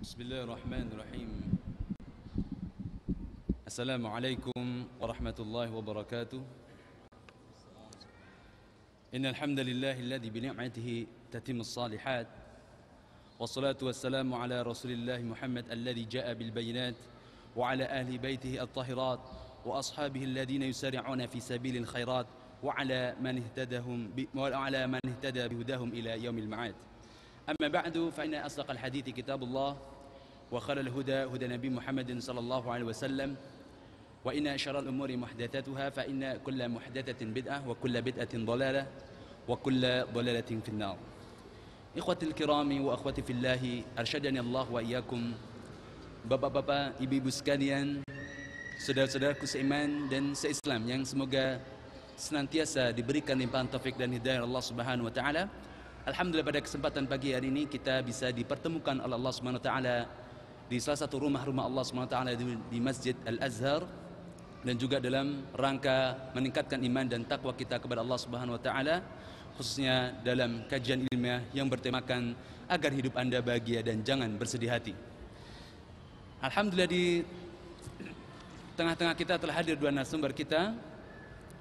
Bismillahirrahmanirrahim. Assalamualaikum warahmatullahi wabarakatuh. Innal hamdalillahilladzi bi ni'matihi tatimmus shalihat. Wassalatu wassalamu ala Rasulillah Muhammad alladzi jaa'a bil bayinat wa ala ahli baitihi at-tahirat wa ashabihi alladhina yusari'una fi sabilil khairat wa ala man ihtada bihudahum ila yaumil ma'ad. Amma ba'du fa inna asdaqal hadithi kitabullah wa khairal huda huda Nabi Muhammadin sallallahu alaihi wasallam wa inna syarral umuri muhdatsatuha fa inna kulla muhdatsatin bid'ah wa kulla bid'atin dhalalah wa kulla dhalalatin finnar. Ikhwatil kirami wa akhwati fillahi, arsyadani Allah wa iyyakum. Bapak-bapak, ibu-ibu sekalian, saudara-saudaraku seiman dan seislam yang semoga senantiasa diberikan limpahan taufik dan hidayah Allah Subhanahu wa taala. Alhamdulillah, pada kesempatan pagi hari ini kita bisa dipertemukan oleh Allah Subhanahu wa taala di salah satu rumah-rumah Allah Subhanahu wa taala di Masjid Al-Azhar, dan juga dalam rangka meningkatkan iman dan takwa kita kepada Allah Subhanahu wa taala, khususnya dalam kajian ilmiah yang bertemakan agar hidup Anda bahagia dan jangan bersedih hati. Alhamdulillah, di tengah-tengah kita telah hadir dua narasumber kita,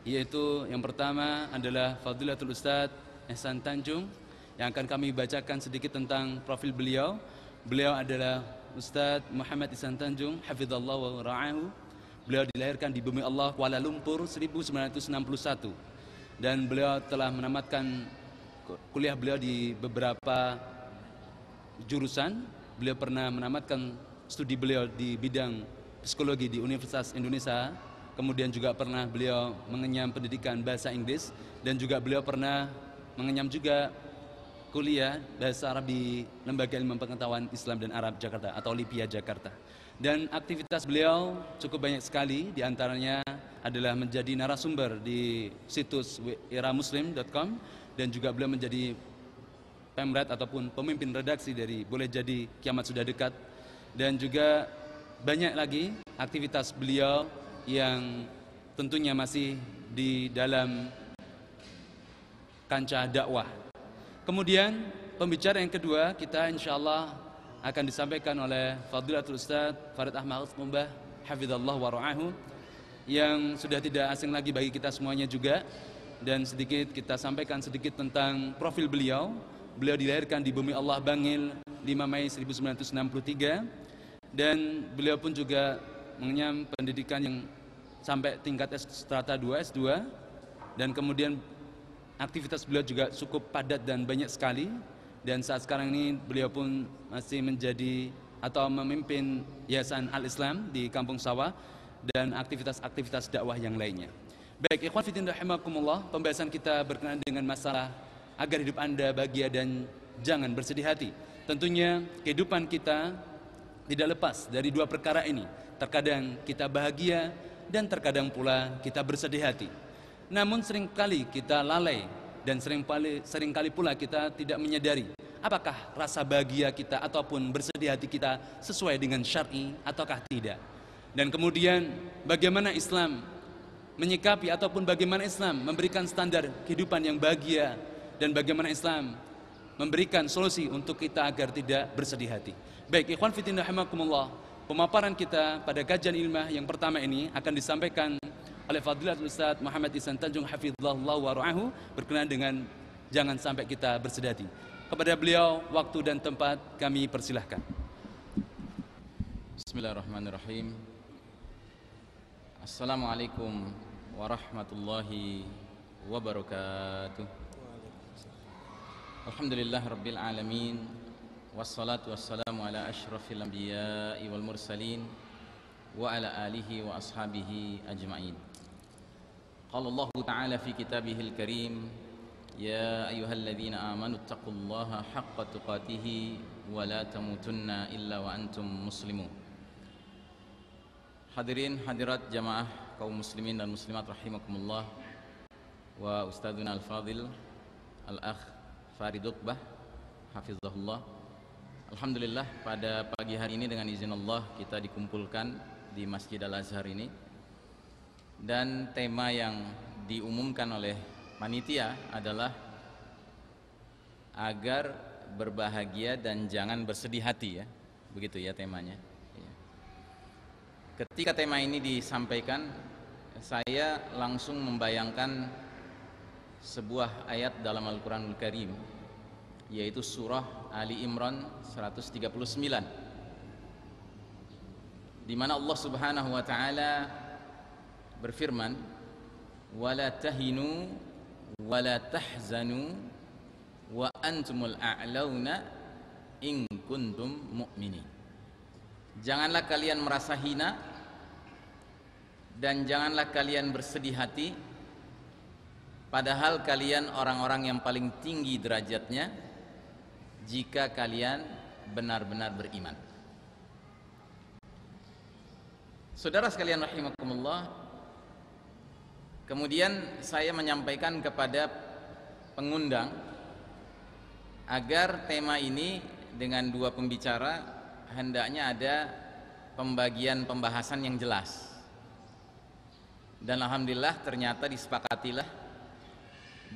yaitu yang pertama adalah Fadilatul Ustadz Ihsan Tanjung, yang akan kami bacakan sedikit tentang profil beliau. Beliau adalah Ustadz Muhammad Ihsan Tanjung, hafizallahu wa ra'ahu. Beliau dilahirkan di bumi Allah, Kuala Lumpur, 1961. Dan beliau telah menamatkan kuliah beliau di beberapa jurusan. Beliau pernah menamatkan studi beliau di bidang psikologi di Universitas Indonesia. Kemudian juga pernah beliau mengenyam pendidikan bahasa Inggris, dan juga beliau pernah mengenyam juga kuliah bahasa Arab di Lembaga Ilmu Pengetahuan Islam dan Arab Jakarta atau LIPIA Jakarta. Dan aktivitas beliau cukup banyak sekali, diantaranya adalah menjadi narasumber di situs eramuslim.com, dan juga beliau menjadi pemret ataupun pemimpin redaksi dari Boleh Jadi Kiamat Sudah Dekat. Dan juga banyak lagi aktivitas beliau yang tentunya masih di dalam kancah dakwah. Kemudian pembicara yang kedua kita insyaallah akan disampaikan oleh Fadilatul Ustadz Farid Ahmad Mumbah, hafizallahu wa ra'ahu, yang sudah tidak asing lagi bagi kita semuanya juga. Dan sedikit kita sampaikan sedikit tentang profil beliau. Beliau dilahirkan di bumi Allah, Bangil, 5 Mei 1963, dan beliau pun juga mengenyam pendidikan yang sampai tingkat strata 2, S2, dan kemudian aktivitas beliau juga cukup padat dan banyak sekali. Dan saat sekarang ini beliau pun masih menjadi atau memimpin Yayasan Al-Islam di Kampung Sawah dan aktivitas-aktivitas dakwah yang lainnya. Baik, ikhwan fillah rahimakumullah, pembahasan kita berkenaan dengan masalah agar hidup Anda bahagia dan jangan bersedih hati. Tentunya kehidupan kita tidak lepas dari dua perkara ini. Terkadang kita bahagia dan terkadang pula kita bersedih hati. Namun seringkali kita lalai dan seringkali pula kita tidak menyadari apakah rasa bahagia kita ataupun bersedih hati kita sesuai dengan syar'i ataukah tidak. Dan kemudian bagaimana Islam menyikapi ataupun bagaimana Islam memberikan standar kehidupan yang bahagia, dan bagaimana Islam memberikan solusi untuk kita agar tidak bersedih hati. Baik, ikhwan fillah rahimakumullah, pemaparan kita pada kajian ilmiah yang pertama ini akan disampaikan oleh Fadilatul Ustadz Muhammad Ihsan Tanjung, hafizallahu wa ra'ahu, berkenaan dengan jangan sampai kita bersedih hati. Kepada beliau waktu dan tempat kami persilahkan. Bismillahirrahmanirrahim. Assalamualaikum warahmatullahi wabarakatuh. Alhamdulillah rabbil alamin, wassalatu wassalamu ala asyrafil anbiya'i wal mursalin wa ala alihi wa ashabihi ajma'in. Qala Allah Ta'ala fi kitabihil karim, ya ayyuhalladzina amanu taqullaha haqqa tuqatihi wa la tamutunna illa wa antum muslimun. Hadirin hadirat jamaah kaum muslimin dan muslimat rahimakumullah, wa ustadzuna al-fadil al-akh Farid Uqbah hafizahullah. Alhamdulillah, pada pagi hari ini dengan izin Allah kita dikumpulkan di Masjid Al-Azhar ini, dan tema yang diumumkan oleh panitia adalah agar berbahagia dan jangan bersedih hati, ya. begitu ya temanya. Ketika tema ini disampaikan, saya langsung membayangkan sebuah ayat dalam Al-Quranul Karim, yaitu surah Ali Imran 139, di mana Allah Subhanahu wa taala berfirman, "Wala tahinu wala tahzanu wa antumul a'launa in kuntum mu'minin." Janganlah kalian merasa hina dan janganlah kalian bersedih hati, padahal kalian orang-orang yang paling tinggi derajatnya jika kalian benar-benar beriman. Saudara sekalian rahimakumullah, kemudian saya menyampaikan kepada pengundang agar tema ini dengan dua pembicara hendaknya ada pembagian pembahasan yang jelas. Dan alhamdulillah ternyata disepakatilah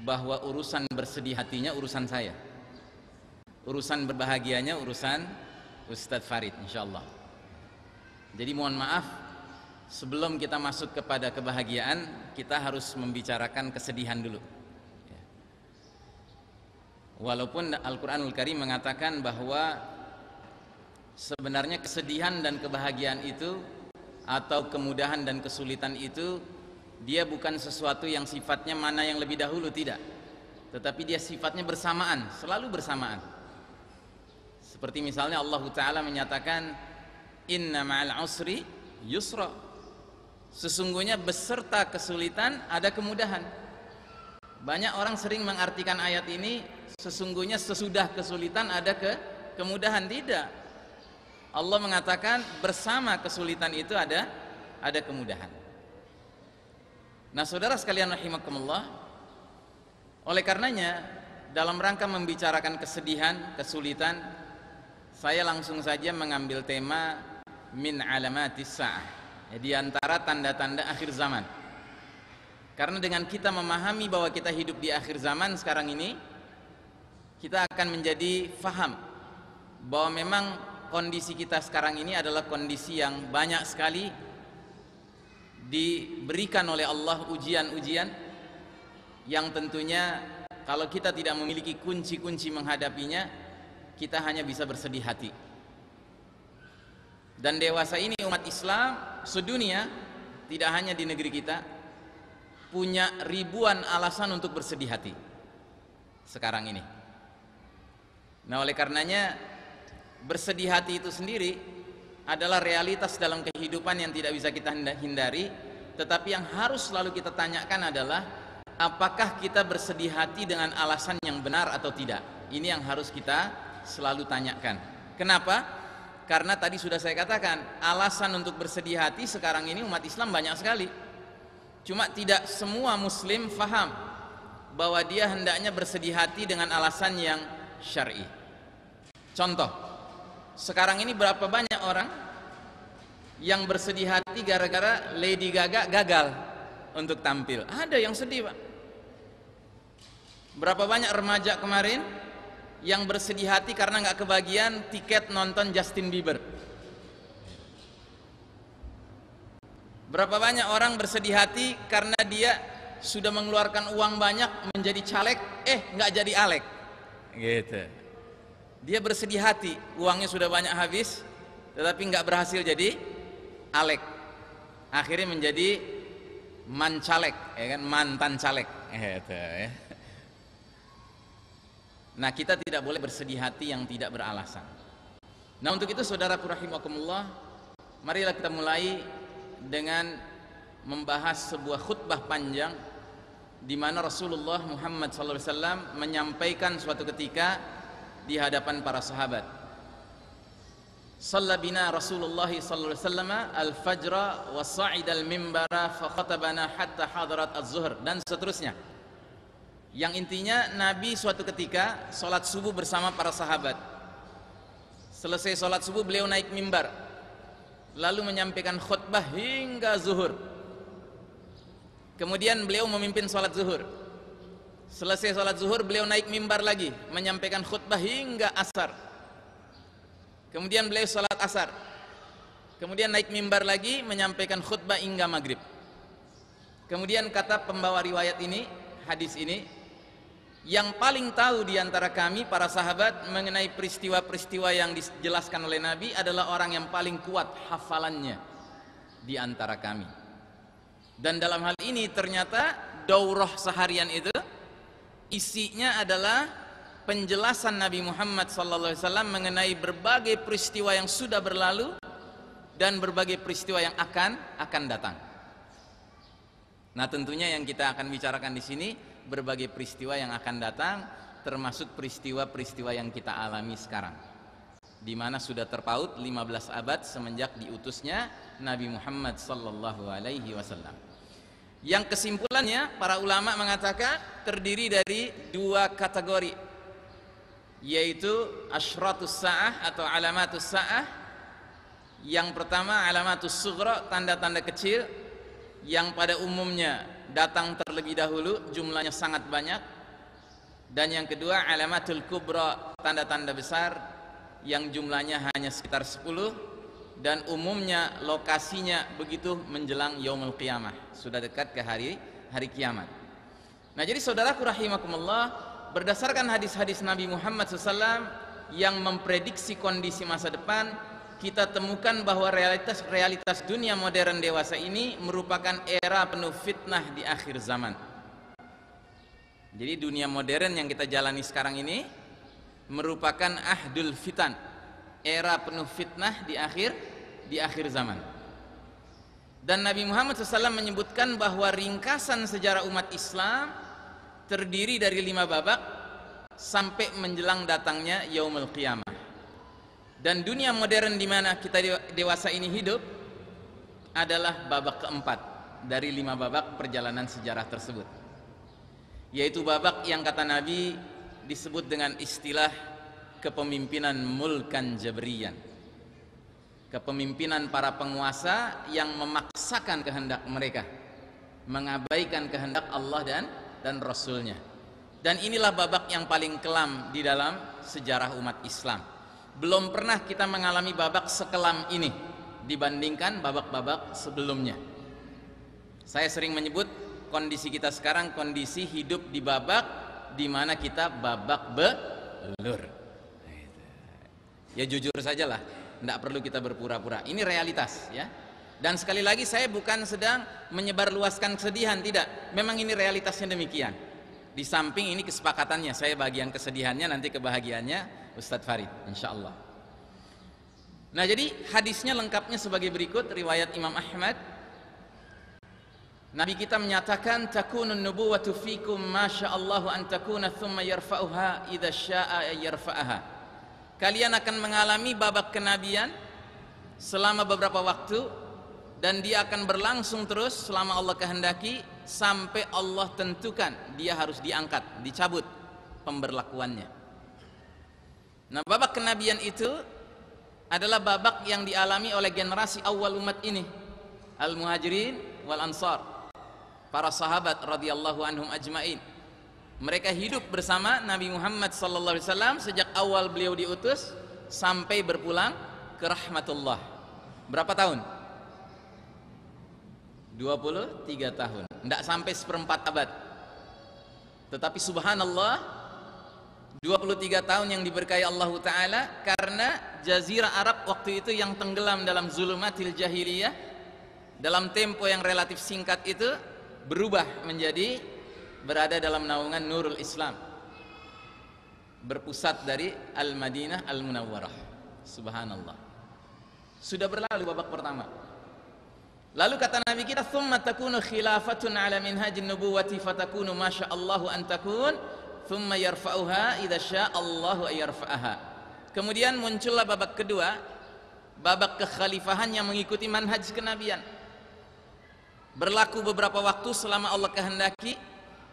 bahwa urusan bersedih hatinya urusan saya, urusan berbahagianya urusan Ustadz Farid insyaallah. Jadi mohon maaf, sebelum kita masuk kepada kebahagiaan, kita harus membicarakan kesedihan dulu. Walaupun Al-Quranul Karim mengatakan bahwa sebenarnya kesedihan dan kebahagiaan itu, atau kemudahan dan kesulitan itu, dia bukan sesuatu yang sifatnya mana yang lebih dahulu, tidak, tetapi dia sifatnya bersamaan, selalu bersamaan. Seperti misalnya Allah Ta'ala menyatakan, "Inna ma'al usri yusra." Sesungguhnya beserta kesulitan ada kemudahan. Banyak orang sering mengartikan ayat ini sesungguhnya sesudah kesulitan ada kemudahan. Tidak. Allah mengatakan bersama kesulitan itu ada kemudahan. Nah, saudara sekalian rahimakumullah, oleh karenanya dalam rangka membicarakan kesedihan, kesulitan, saya langsung saja mengambil tema min alamatis sa'ah, di antara tanda-tanda akhir zaman. Karena dengan kita memahami bahwa kita hidup di akhir zaman sekarang ini, kita akan menjadi faham bahwa memang kondisi kita sekarang ini adalah kondisi yang banyak sekali diberikan oleh Allah ujian-ujian yang tentunya kalau kita tidak memiliki kunci-kunci menghadapinya, kita hanya bisa bersedih hati. Dan dewasa ini umat Islam sedunia, tidak hanya di negeri kita, punya ribuan alasan untuk bersedih hati sekarang ini. Nah, oleh karenanya bersedih hati itu sendiri adalah realitas dalam kehidupan yang tidak bisa kita hindari, tetapi yang harus selalu kita tanyakan adalah apakah kita bersedih hati dengan alasan yang benar atau tidak. Ini yang harus kita selalu tanyakan. Kenapa? Karena tadi sudah saya katakan, alasan untuk bersedih hati sekarang ini umat Islam banyak sekali. Cuma tidak semua muslim faham bahwa dia hendaknya bersedih hati dengan alasan yang syar'i. Contoh, sekarang ini berapa banyak orang yang bersedih hati gara-gara Lady Gaga gagal untuk tampil. Ada yang sedih, Pak. Berapa banyak remaja kemarin yang bersedih hati karena nggak kebagian tiket nonton Justin Bieber. Berapa banyak orang bersedih hati karena dia sudah mengeluarkan uang banyak menjadi caleg, nggak jadi alek, gitu. Dia bersedih hati, uangnya sudah banyak habis, tetapi nggak berhasil jadi alek. Akhirnya menjadi mancalek, ya kan, mantan caleg. Ya. Nah, kita tidak boleh bersedih hati yang tidak beralasan. Nah, untuk itu saudaraku rahimakumullah, marilah kita mulai dengan membahas sebuah khutbah panjang di mana Rasulullah Muhammad SAW menyampaikan suatu ketika di hadapan para sahabat. Shalla bina Rasulullah sallallahu alaihi wasallam al-fajra wa sa'ida al-mimbara fa khatabana hatta hadarat az-zuhr, dan seterusnya. Yang intinya Nabi suatu ketika salat subuh bersama para sahabat. Selesai salat subuh beliau naik mimbar, lalu menyampaikan khutbah hingga zuhur. Kemudian beliau memimpin salat zuhur. Selesai salat zuhur beliau naik mimbar lagi menyampaikan khutbah hingga asar. Kemudian beliau salat asar. Kemudian naik mimbar lagi menyampaikan khutbah hingga maghrib. Kemudian kata pembawa riwayat ini, hadis ini, yang paling tahu di antara kami para sahabat mengenai peristiwa-peristiwa yang dijelaskan oleh Nabi adalah orang yang paling kuat hafalannya di antara kami. Dan dalam hal ini ternyata daurah seharian itu isinya adalah penjelasan Nabi Muhammad SAW mengenai berbagai peristiwa yang sudah berlalu dan berbagai peristiwa yang akan datang. Nah, tentunya yang kita akan bicarakan di sini berbagai peristiwa yang akan datang, termasuk peristiwa-peristiwa yang kita alami sekarang, di mana sudah terpaut 15 abad semenjak diutusnya Nabi Muhammad SAW. Yang kesimpulannya para ulama mengatakan terdiri dari dua kategori, yaitu asyratus sa'ah atau alamatus sa'ah. Yang pertama alamatus sughra, tanda-tanda kecil yang pada umumnya datang terlebih dahulu, jumlahnya sangat banyak. Dan yang kedua alamatul kubra, tanda-tanda besar yang jumlahnya hanya sekitar 10 dan umumnya lokasinya begitu menjelang yaumul qiyamah, sudah dekat ke hari kiamat. Nah, jadi saudaraku rahimakumullah, berdasarkan hadis-hadis Nabi Muhammad SAW yang memprediksi kondisi masa depan, kita temukan bahwa realitas dunia modern dewasa ini merupakan era penuh fitnah di akhir zaman. Jadi dunia modern yang kita jalani sekarang ini merupakan ahdul fitan, era penuh fitnah di akhir zaman. Dan Nabi Muhammad SAW menyebutkan bahwa ringkasan sejarah umat Islam terdiri dari 5 babak sampai menjelang datangnya yaumul qiyamah. Dan dunia modern di mana kita dewasa ini hidup adalah babak keempat dari 5 babak perjalanan sejarah tersebut, yaitu babak yang kata Nabi disebut dengan istilah kepemimpinan mulkan jabriyan, kepemimpinan para penguasa yang memaksakan kehendak mereka, mengabaikan kehendak Allah dan Rasulnya. Dan inilah babak yang paling kelam di dalam sejarah umat Islam. Belum pernah kita mengalami babak sekelam ini dibandingkan babak-babak sebelumnya. Saya sering menyebut kondisi kita sekarang kondisi hidup di babak di mana kita babak belur. Ya jujur sajalah, tidak perlu kita berpura-pura. Ini realitas, ya. Dan sekali lagi saya bukan sedang menyebarluaskan kesedihan, tidak. Memang ini realitasnya demikian. Di samping ini kesepakatannya, saya bagian kesedihannya, nanti kebahagiaannya Ustadz Farid, insya Allah. Nah, jadi hadisnya lengkapnya sebagai berikut, riwayat Imam Ahmad. Nabi kita menyatakan, takunun nubuwatu fikum masya'allahu an takuna thumma yarfa'uha idza sya'a yarfa'aha. Kalian akan mengalami babak kenabian selama beberapa waktu, dan dia akan berlangsung terus selama Allah kehendaki, sampai Allah tentukan dia harus diangkat, dicabut pemberlakuannya. Nah, babak kenabian itu adalah babak yang dialami oleh generasi awal umat ini, al-muhajirin wal ansar, para sahabat radhiyallahu anhum ajmain. Mereka hidup bersama Nabi Muhammad sallallahu alaihi wasallam sejak awal beliau diutus sampai berpulang ke rahmatullah. Berapa tahun? 23 tahun. Tidak sampai seperempat abad. Tetapi subhanallah, 23 tahun yang diberkahi Allah Ta'ala, karena jazirah Arab waktu itu yang tenggelam dalam zulumatil jahiliyah, dalam tempo yang relatif singkat itu berubah menjadi berada dalam naungan Nurul Islam, berpusat dari Al-Madinah Al-Munawwarah. Subhanallah, sudah berlalu babak pertama. Lalu kata Nabi kita, thumma takunu khilafatun ala minhajin nubuwati fatakunu masya'allahu an takun thumma yarfa'uha idza sya'allahu ayarfa'aha. Kemudian muncullah babak kedua, babak kekhalifahan yang mengikuti manhaj kenabian. Berlaku beberapa waktu selama Allah kehendaki,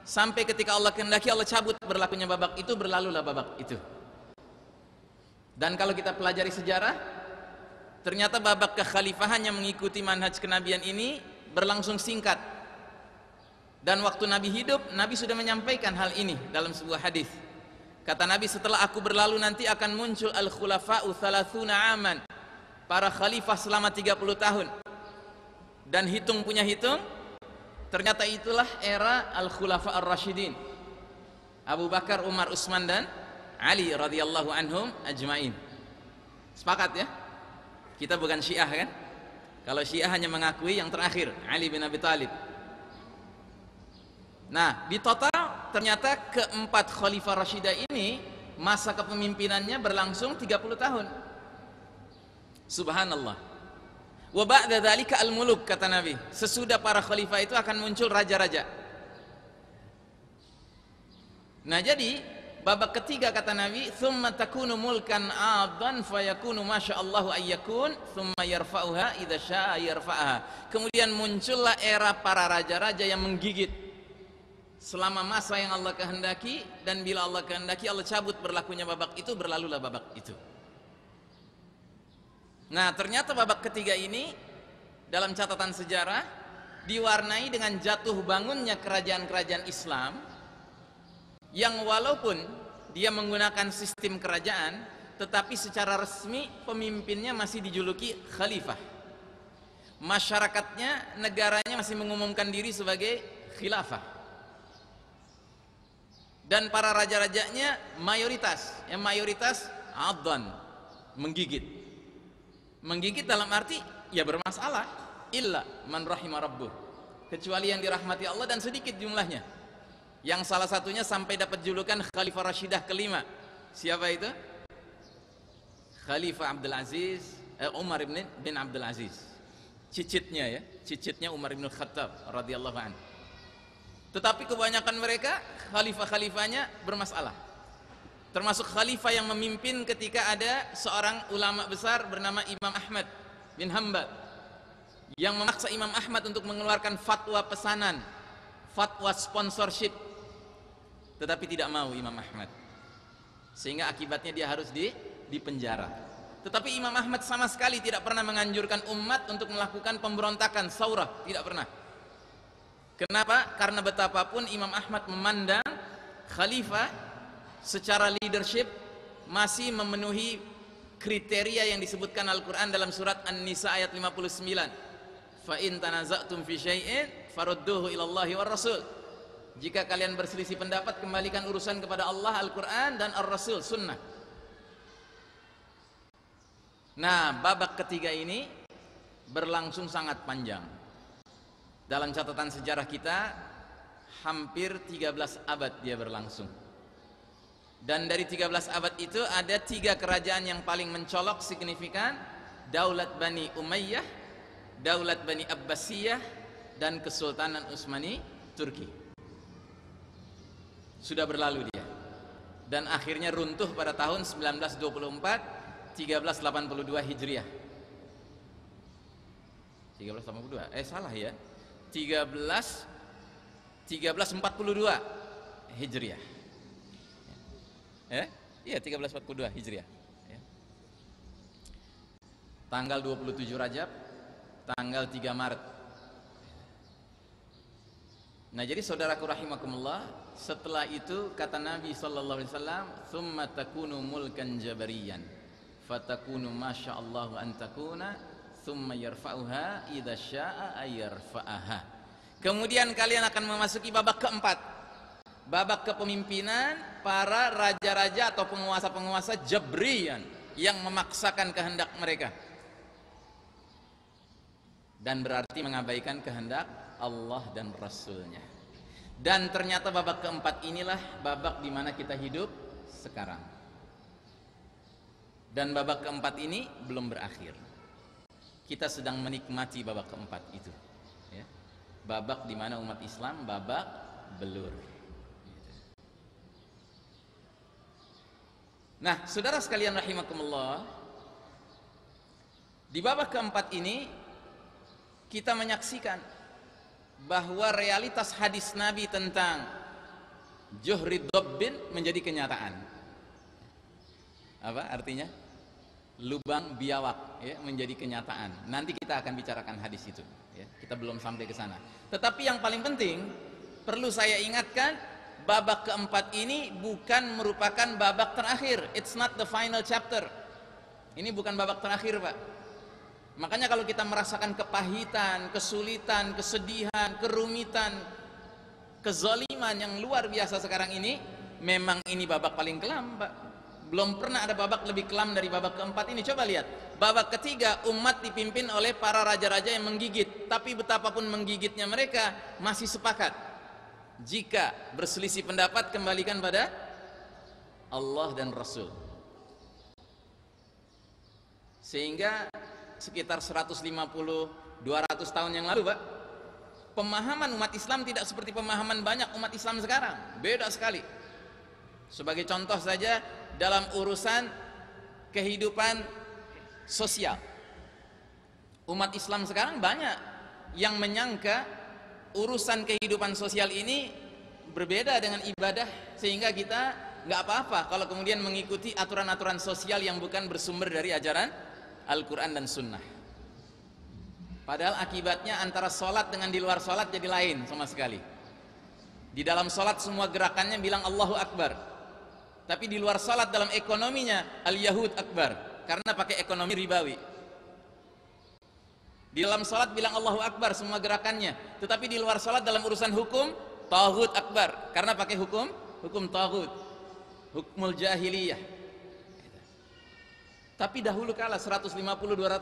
sampai ketika Allah kehendaki Allah cabut berlakunya babak itu, berlalulah babak itu. Dan kalau kita pelajari sejarah, ternyata babak kekhalifahan yang mengikuti manhaj kenabian ini berlangsung singkat. Dan waktu Nabi hidup, Nabi sudah menyampaikan hal ini dalam sebuah hadis. Kata Nabi, setelah aku berlalu nanti akan muncul al-khulafa'u thalathuna aman, para khalifah selama 30 tahun. Dan hitung punya hitung, ternyata itulah era al-khulafa ar-rasyidin, Abu Bakar, Umar, Utsman dan Ali radhiyallahu anhum ajmain. Sepakat ya? Kita bukan Syiah kan? Kalau Syiah hanya mengakui yang terakhir, Ali bin Abi Thalib. Nah, di total ternyata keempat khalifah Rasyidah ini masa kepemimpinannya berlangsung 30 tahun. Subhanallah. Wa ba'da dzalika al-muluk, kata Nabi. Sesudah para khalifah itu akan muncul raja-raja. Nah, jadi babak ketiga kata Nabi, "Tsumma takunu mulkan 'adhan fayakunu masyaallahu ayyakun, tsumma yarfa'uha idza syaa'a yarfa'aha." Kemudian muncullah era para raja-raja yang menggigit selama masa yang Allah kehendaki, dan bila Allah kehendaki Allah cabut berlakunya babak itu, berlalulah babak itu. Nah, ternyata babak ketiga ini dalam catatan sejarah diwarnai dengan jatuh bangunnya kerajaan-kerajaan Islam yang walaupun dia menggunakan sistem kerajaan, tetapi secara resmi pemimpinnya masih dijuluki khalifah. Masyarakatnya, negaranya masih mengumumkan diri sebagai khilafah. Dan para raja-rajanya mayoritas adhan, menggigit. Menggigit dalam arti ya bermasalah, illa man rahimah rabbuh, kecuali yang dirahmati Allah, dan sedikit jumlahnya. Yang salah satunya sampai dapat julukan Khalifah Rasyidah kelima. Siapa itu? Khalifah Abdul Aziz, Umar bin Abdul Aziz. Cicitnya Umar bin Khattab radhiyallahu anhu. Tetapi kebanyakan mereka khalifah-khalifahnya bermasalah. Termasuk khalifah yang memimpin ketika ada seorang ulama besar bernama Imam Ahmad bin Hanbal yang memaksa Imam Ahmad untuk mengeluarkan fatwa pesanan, fatwa sponsorship. Tetapi tidak mau Imam Ahmad, sehingga akibatnya dia harus dipenjara. Tetapi Imam Ahmad sama sekali tidak pernah menganjurkan umat untuk melakukan pemberontakan, saurah, tidak pernah. Kenapa? Karena betapapun Imam Ahmad memandang khalifah secara leadership masih memenuhi kriteria yang disebutkan Al-Quran dalam surat An-Nisa ayat 59. Fa in tanaza'tum fi syai'in farudduhu ilallahi war rasul. Jika kalian berselisih pendapat, kembalikan urusan kepada Allah, Al-Quran dan Ar-Rasul, sunnah. Nah, babak ketiga ini berlangsung sangat panjang. Dalam catatan sejarah kita hampir 13 abad dia berlangsung. Dan dari 13 abad itu ada 3 kerajaan yang paling mencolok signifikan: Daulat Bani Umayyah, Daulat Bani Abbasiyah, dan Kesultanan Utsmani Turki. Sudah berlalu dia, dan akhirnya runtuh pada tahun 1924 1382 Hijriah. 1382, salah ya, 1342 Hijriah. Iya 1342 Hijriah. Tanggal 27 Rajab, tanggal 3 Maret. Nah, jadi saudaraku rahimakumullah, setelah itu kata Nabi sallallahu alaihi wasallam, "Tsumma takunu mulkan jabariyan, fatakunu masyaallahu an takuna, tsumma yarfa'uha idza syaa'a ayarfa'aha." Kemudian kalian akan memasuki babak keempat, babak kepemimpinan para raja-raja atau penguasa-penguasa jabriyan yang memaksakan kehendak mereka dan berarti mengabaikan kehendak Allah dan Rasulnya. Dan ternyata babak keempat inilah babak di mana kita hidup sekarang. Dan babak keempat ini belum berakhir. Kita sedang menikmati babak keempat itu, ya. Babak di mana umat Islam babak belur. Nah, saudara sekalian rahimakumullah, di babak keempat ini kita menyaksikan bahwa realitas hadis Nabi tentang Juhri Dabbin menjadi kenyataan. Apa artinya? Lubang biawak, ya, menjadi kenyataan. Nanti kita akan bicarakan hadis itu, ya. Kita belum sampai ke sana. Tetapi yang paling penting perlu saya ingatkan babak keempat ini bukan merupakan babak terakhir. It's not the final chapter. Ini bukan babak terakhir, Pak. Makanya kalau kita merasakan kepahitan, kesulitan, kesedihan, kerumitan, kezaliman yang luar biasa sekarang ini, memang ini babak paling kelam, Pak. Belum pernah ada babak lebih kelam dari babak keempat ini. Coba lihat, babak ketiga umat dipimpin oleh para raja-raja yang menggigit. Tapi betapapun menggigitnya mereka, masih sepakat. Jika berselisih pendapat, kembalikan pada Allah dan Rasul. Sehingga sekitar 150-200 tahun yang lalu, Pak, pemahaman umat Islam tidak seperti pemahaman banyak umat Islam sekarang. Beda sekali. Sebagai contoh saja, dalam urusan kehidupan sosial, umat Islam sekarang banyak yang menyangka urusan kehidupan sosial ini berbeda dengan ibadah, sehingga kita nggak apa-apa kalau kemudian mengikuti aturan-aturan sosial yang bukan bersumber dari ajaran Al-Quran dan Sunnah. Padahal akibatnya antara sholat dengan di luar sholat jadi lain sama sekali. Di dalam sholat semua gerakannya bilang Allahu Akbar, tapi di luar sholat dalam ekonominya Al-Yahud Akbar, karena pakai ekonomi ribawi. Di dalam sholat bilang Allahu Akbar semua gerakannya, tetapi di luar sholat dalam urusan hukum Taghut Akbar, karena pakai hukum Taghut, hukmul jahiliyah. Tapi dahulu kala 150-200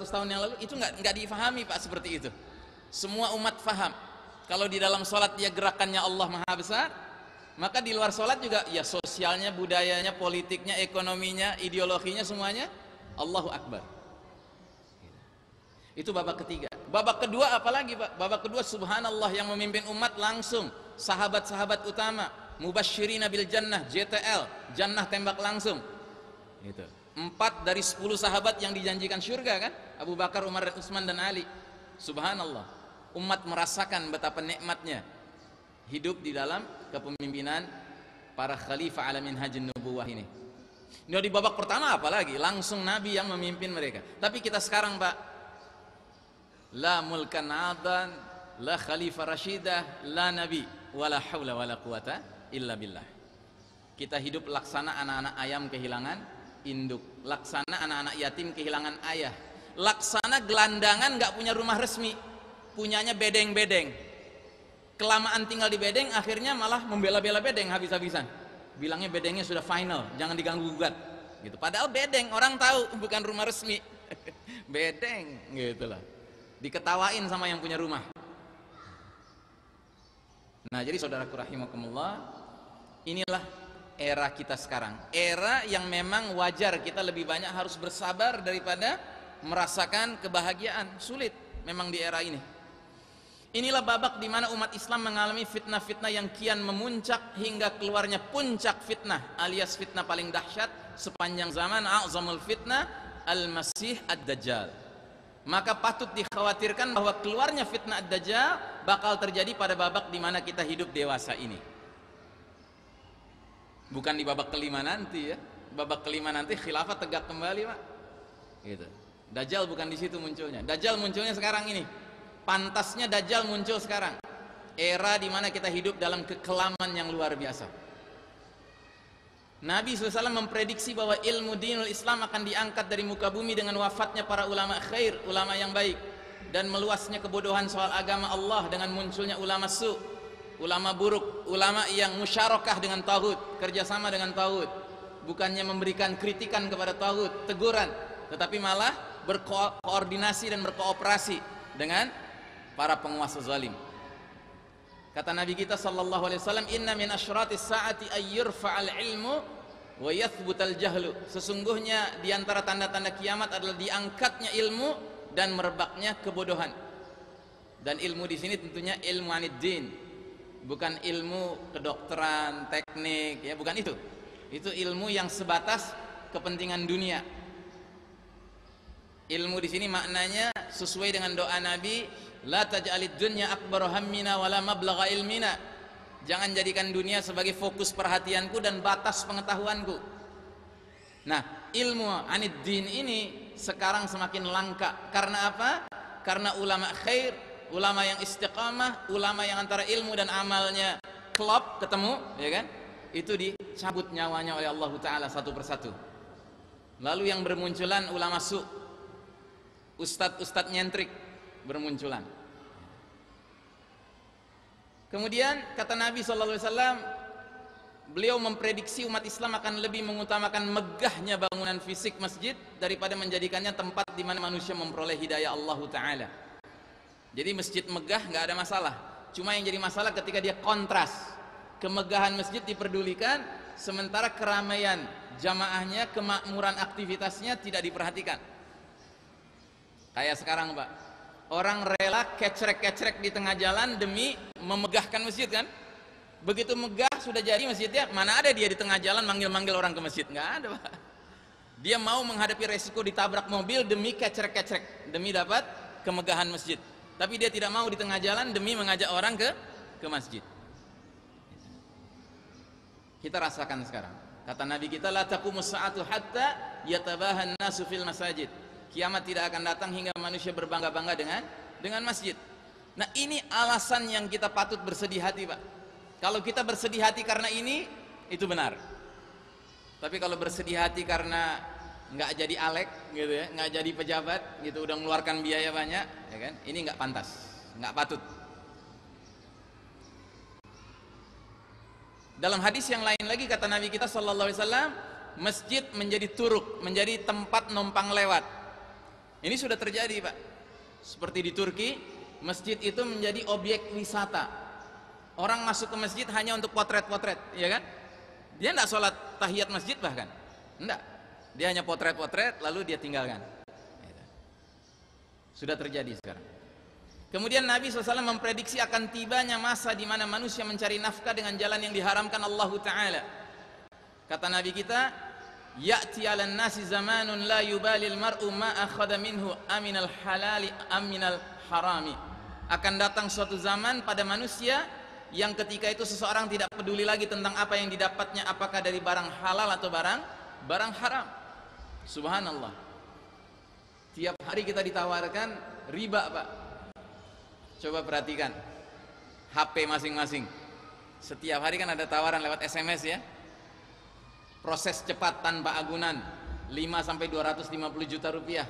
tahun yang lalu itu nggak difahami, Pak, seperti itu. Semua umat faham kalau di dalam sholat dia gerakannya Allah Maha Besar, maka di luar sholat juga ya sosialnya, budayanya, politiknya, ekonominya, ideologinya, semuanya Allahu Akbar. Itu babak ketiga. Babak kedua apalagi, Pak? Babak kedua subhanallah yang memimpin umat langsung sahabat-sahabat utama, mubasysyirina bil jannah, JTL, jannah tembak langsung. Gitu. 4 dari 10 sahabat yang dijanjikan syurga kan? Abu Bakar, Umar, Utsman dan Ali. Subhanallah. Umat merasakan betapa nikmatnya hidup di dalam kepemimpinan para khalifah ala minhajin nubuwah ini. Ini di babak pertama apalagi langsung Nabi yang memimpin mereka. Tapi kita sekarang, Pak, la mulkan adan, la khalifah rasyidah, la nabi, wala haula wala quwata illa billah. Kita hidup laksana anak-anak ayam kehilangan induk, laksana anak-anak yatim kehilangan ayah, laksana gelandangan nggak punya rumah resmi, punyanya bedeng-bedeng. Kelamaan tinggal di bedeng, akhirnya malah membela-bela bedeng habis-habisan. Bilangnya bedengnya sudah final, jangan diganggu gugat. Gitu. Padahal bedeng orang tahu bukan rumah resmi. Bedeng, gitulah. Diketawain sama yang punya rumah. Nah, jadi saudaraku rahimakumullah, inilah era kita sekarang. Era yang memang wajar kita lebih banyak harus bersabar daripada merasakan kebahagiaan. Sulit memang di era ini. Inilah babak di mana umat Islam mengalami fitnah-fitnah yang kian memuncak hingga keluarnya puncak fitnah alias fitnah paling dahsyat sepanjang zaman, a'zamul fitnah al-masih ad-dajjal. Maka patut dikhawatirkan bahwa keluarnya fitnah ad-dajjal bakal terjadi pada babak di mana kita hidup dewasa ini. Bukan di babak kelima nanti ya. Babak kelima nanti khilafah tegak kembali, Pak. Gitu. Dajjal bukan di situ munculnya. Dajjal munculnya sekarang ini. Pantasnya Dajjal muncul sekarang. Era di mana kita hidup dalam kekelaman yang luar biasa. Nabi SAW memprediksi bahwa ilmu dinul Islam akan diangkat dari muka bumi dengan wafatnya para ulama khair, ulama yang baik, dan meluasnya kebodohan soal agama Allah dengan munculnya ulama su, ulama buruk, ulama yang musyarakah dengan taghut, kerjasama dengan taghut, bukannya memberikan kritikan kepada taghut, teguran, tetapi malah berkoordinasi dan berkooperasi dengan para penguasa zalim. Kata Nabi kita sallallahu alaihi wasallam, inna min asyratis saati ayyurfa'al ilmu wa yathbutal jahlu. Sesungguhnya di antara tanda-tanda kiamat adalah diangkatnya ilmu dan merebaknya kebodohan. Dan ilmu di sini tentunya ilmu aniddin, bukan ilmu kedokteran, teknik, ya bukan itu. Itu ilmu yang sebatas kepentingan dunia. Ilmu di sini maknanya sesuai dengan doa Nabi, la taj'alid dunya akbar hammina wala mablagha ilmina. Jangan jadikan dunia sebagai fokus perhatianku dan batas pengetahuanku. Nah, ilmu aniddin ini sekarang semakin langka. Karena apa? Karena ulama khair, ulama yang istiqamah, ulama yang antara ilmu dan amalnya klop ketemu, ya kan? Itu dicabut nyawanya oleh Allah Ta'ala satu persatu. Lalu yang bermunculan ulama su, ustadz nyentrik bermunculan. Kemudian kata Nabi SAW, beliau memprediksi umat Islam akan lebih mengutamakan megahnya bangunan fisik masjid daripada menjadikannya tempat di mana manusia memperoleh hidayah Allah Ta'ala. Jadi masjid megah nggak ada masalah, cuma yang jadi masalah ketika dia kontras. Kemegahan masjid diperdulikan, sementara keramaian jamaahnya, kemakmuran aktivitasnya tidak diperhatikan. Kayak sekarang Pak, orang rela kecrek-kecrek di tengah jalan demi memegahkan masjid kan. Begitu megah sudah jadi masjidnya, mana ada dia di tengah jalan manggil-manggil orang ke masjid, nggak ada Pak. Dia mau menghadapi resiko ditabrak mobil demi kecrek-kecrek, demi dapat kemegahan masjid. Tapi dia tidak mau di tengah jalan demi mengajak orang ke masjid. Kita rasakan sekarang. Kata Nabi kita, la taqumus sa'atu hatta yatabahan nasu fil masajid. Kiamat tidak akan datang hingga manusia berbangga-bangga dengan masjid. Nah, ini alasan yang kita patut bersedih hati, Pak. Kalau kita bersedih hati karena ini, itu benar. Tapi kalau bersedih hati karena nggak jadi alek gitu ya, nggak jadi pejabat gitu, udah mengeluarkan biaya banyak, ya kan? Ini nggak pantas, nggak patut. Dalam hadis yang lain lagi kata Nabi kita sallallahu alaihi wasallam, masjid menjadi turuk, menjadi tempat numpang lewat. Ini sudah terjadi, Pak. Seperti di Turki, masjid itu menjadi objek wisata. Orang masuk ke masjid hanya untuk potret-potret, ya kan? Dia tidak sholat tahiyat masjid bahkan, enggak. Dia hanya potret-potret lalu dia tinggalkan. Sudah terjadi sekarang. Kemudian Nabi SAW memprediksi akan tibanya masa di mana manusia mencari nafkah dengan jalan yang diharamkan Allah Ta'ala. Kata Nabi kita, ya'ti 'alan nasi zamanun la yubalil mar'u ma akhadha minhu aminal halali aminal harami. Akan datang suatu zaman pada manusia yang ketika itu seseorang tidak peduli lagi tentang apa yang didapatnya, apakah dari barang halal atau barang haram. Subhanallah. Tiap hari kita ditawarkan riba, Pak. Coba perhatikan HP masing-masing. Setiap hari kan ada tawaran lewat SMS ya. Proses cepat tanpa agunan 5 sampai 250 juta rupiah.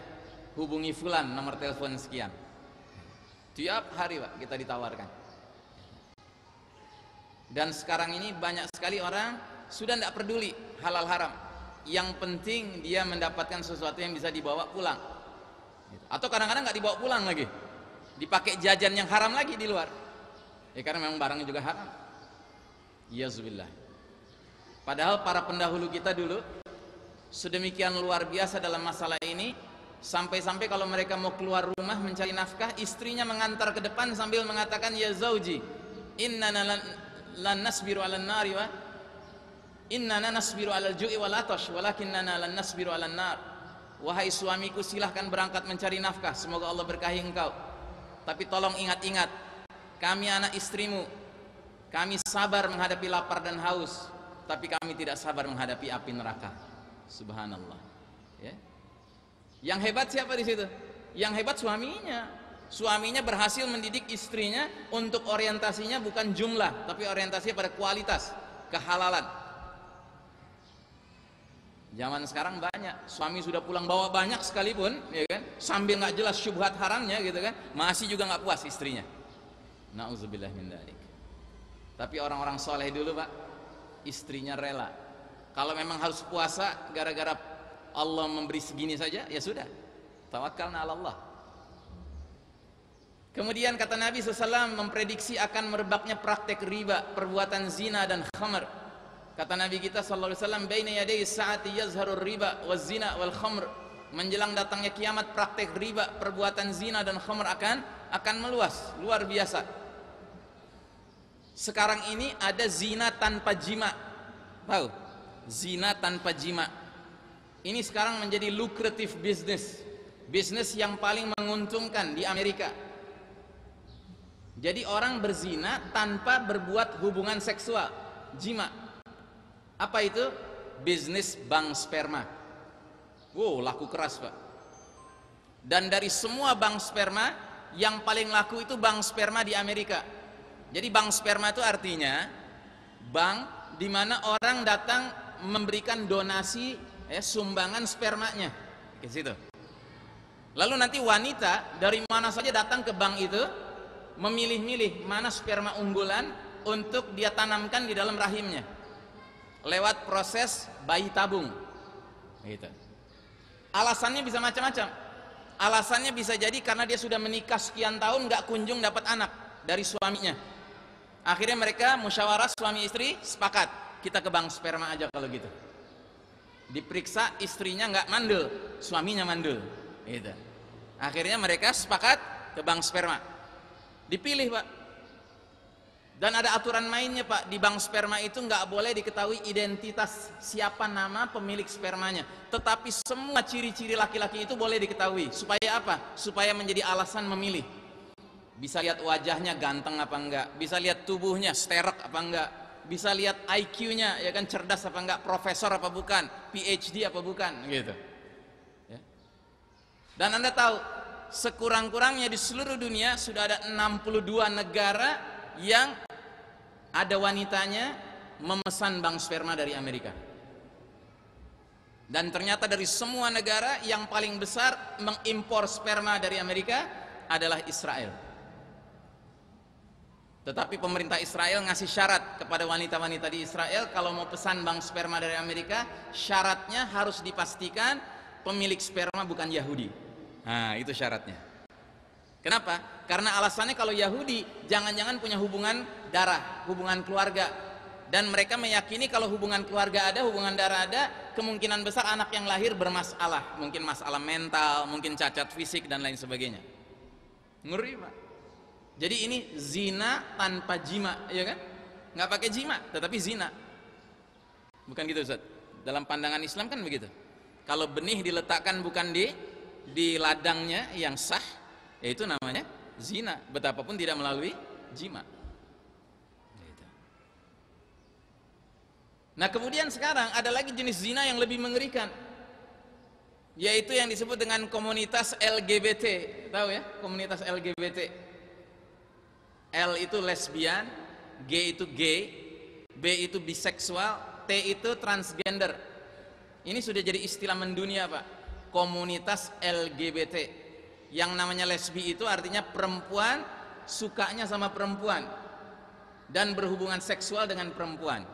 Hubungi fulan, nomor telepon sekian. Tiap hari, Pak, kita ditawarkan. Dan sekarang ini banyak sekali orang sudah tidak peduli halal haram. Yang penting dia mendapatkan sesuatu yang bisa dibawa pulang. Atau kadang-kadang nggak dibawa pulang lagi, dipakai jajan yang haram lagi di luar. Ya karena memang barangnya juga haram. Yazubillah. Padahal para pendahulu kita dulu sedemikian luar biasa dalam masalah ini, sampai-sampai kalau mereka mau keluar rumah mencari nafkah, istrinya mengantar ke depan sambil mengatakan, ya zauji, innana lan nasbiru 'alan nari wa innana nasbiru 'alal ju'i wal atash walakinnana lan nasbiru 'alan nar. Wahai suamiku, silahkan berangkat mencari nafkah, semoga Allah berkahi engkau. Tapi tolong ingat-ingat, kami anak istrimu, kami sabar menghadapi lapar dan haus, tapi kami tidak sabar menghadapi api neraka. Subhanallah. Ya. Yang hebat siapa di situ? Yang hebat suaminya. Suaminya berhasil mendidik istrinya untuk orientasinya bukan jumlah, tapi orientasinya pada kualitas, kehalalan. Zaman sekarang banyak suami sudah pulang bawa banyak sekalipun, ya kan, sambil nggak jelas syubhat haramnya, gitu kan, masih juga nggak puas istrinya. Nauzubillah min dzalik. Tapi orang-orang soleh dulu, Pak, istrinya rela. Kalau memang harus puasa gara-gara Allah memberi segini saja, ya sudah, tawakkalna 'ala Allah. Kemudian kata Nabi SAW memprediksi akan merebaknya praktek riba, perbuatan zina dan khamr. Kata Nabi kita sallallahu alaihi wasallam, baina yaday sa'ati yazharur riba waz zina wal khamr. Menjelang datangnya kiamat, praktek riba, perbuatan zina dan khamr akan meluas, luar biasa. Sekarang ini ada zina tanpa jima. Tahu? Zina tanpa jima. Ini sekarang menjadi lucrative business. Bisnis yang paling menguntungkan di Amerika. Jadi orang berzina tanpa berbuat hubungan seksual, jima. Apa itu? Bisnis bank sperma. Wow, laku keras, Pak. Dan dari semua bank sperma, yang paling laku itu bank sperma di Amerika. Jadi bank sperma itu artinya bank di mana orang datang memberikan donasi sumbangan spermanya ke situ. Lalu nanti wanita dari mana saja datang ke bank itu memilih-milih mana sperma unggulan untuk dia tanamkan di dalam rahimnya lewat proses bayi tabung gitu. Alasannya bisa macam-macam. Alasannya bisa jadi karena dia sudah menikah sekian tahun nggak kunjung dapat anak dari suaminya. Akhirnya mereka musyawarah suami istri sepakat, kita ke bank sperma aja kalau gitu. Diperiksa istrinya nggak mandul, suaminya mandul gitu. Akhirnya mereka sepakat ke bank sperma. Dipilih Pak. Dan ada aturan mainnya Pak, di bank sperma itu nggak boleh diketahui identitas siapa nama pemilik spermanya, tetapi semua ciri-ciri laki-laki itu boleh diketahui. Supaya apa? Supaya menjadi alasan memilih. Bisa lihat wajahnya ganteng apa enggak, bisa lihat tubuhnya sterek apa enggak, bisa lihat IQ-nya ya kan, cerdas apa enggak, profesor apa bukan, PhD apa bukan gitu ya. Dan Anda tahu sekurang-kurangnya di seluruh dunia sudah ada 62 negara yang ada wanitanya memesan bank sperma dari Amerika. Dan ternyata dari semua negara yang paling besar mengimpor sperma dari Amerika adalah Israel. Tetapi pemerintah Israel ngasih syarat kepada wanita-wanita di Israel, kalau mau pesan bank sperma dari Amerika, syaratnya harus dipastikan pemilik sperma bukan Yahudi. Nah, itu syaratnya. Kenapa? Karena alasannya kalau Yahudi jangan-jangan punya hubungan darah, hubungan keluarga, dan mereka meyakini kalau hubungan keluarga ada, hubungan darah ada, kemungkinan besar anak yang lahir bermasalah, mungkin masalah mental, mungkin cacat fisik dan lain sebagainya. Ngeri Pak. Jadi ini zina tanpa jima, ya kan? Nggak pakai jima, tetapi zina. Bukan gitu Ustaz? Dalam pandangan Islam kan begitu. Kalau benih diletakkan bukan di ladangnya yang sah, ya itu namanya zina, betapapun tidak melalui jima. Nah kemudian sekarang ada lagi jenis zina yang lebih mengerikan, yaitu yang disebut dengan komunitas LGBT. Tahu ya, komunitas LGBT. L itu lesbian, G itu gay, B itu biseksual, T itu transgender. Ini sudah jadi istilah mendunia Pak, komunitas LGBT. Yang namanya lesbi itu artinya perempuan sukanya sama perempuan dan berhubungan seksual dengan perempuan.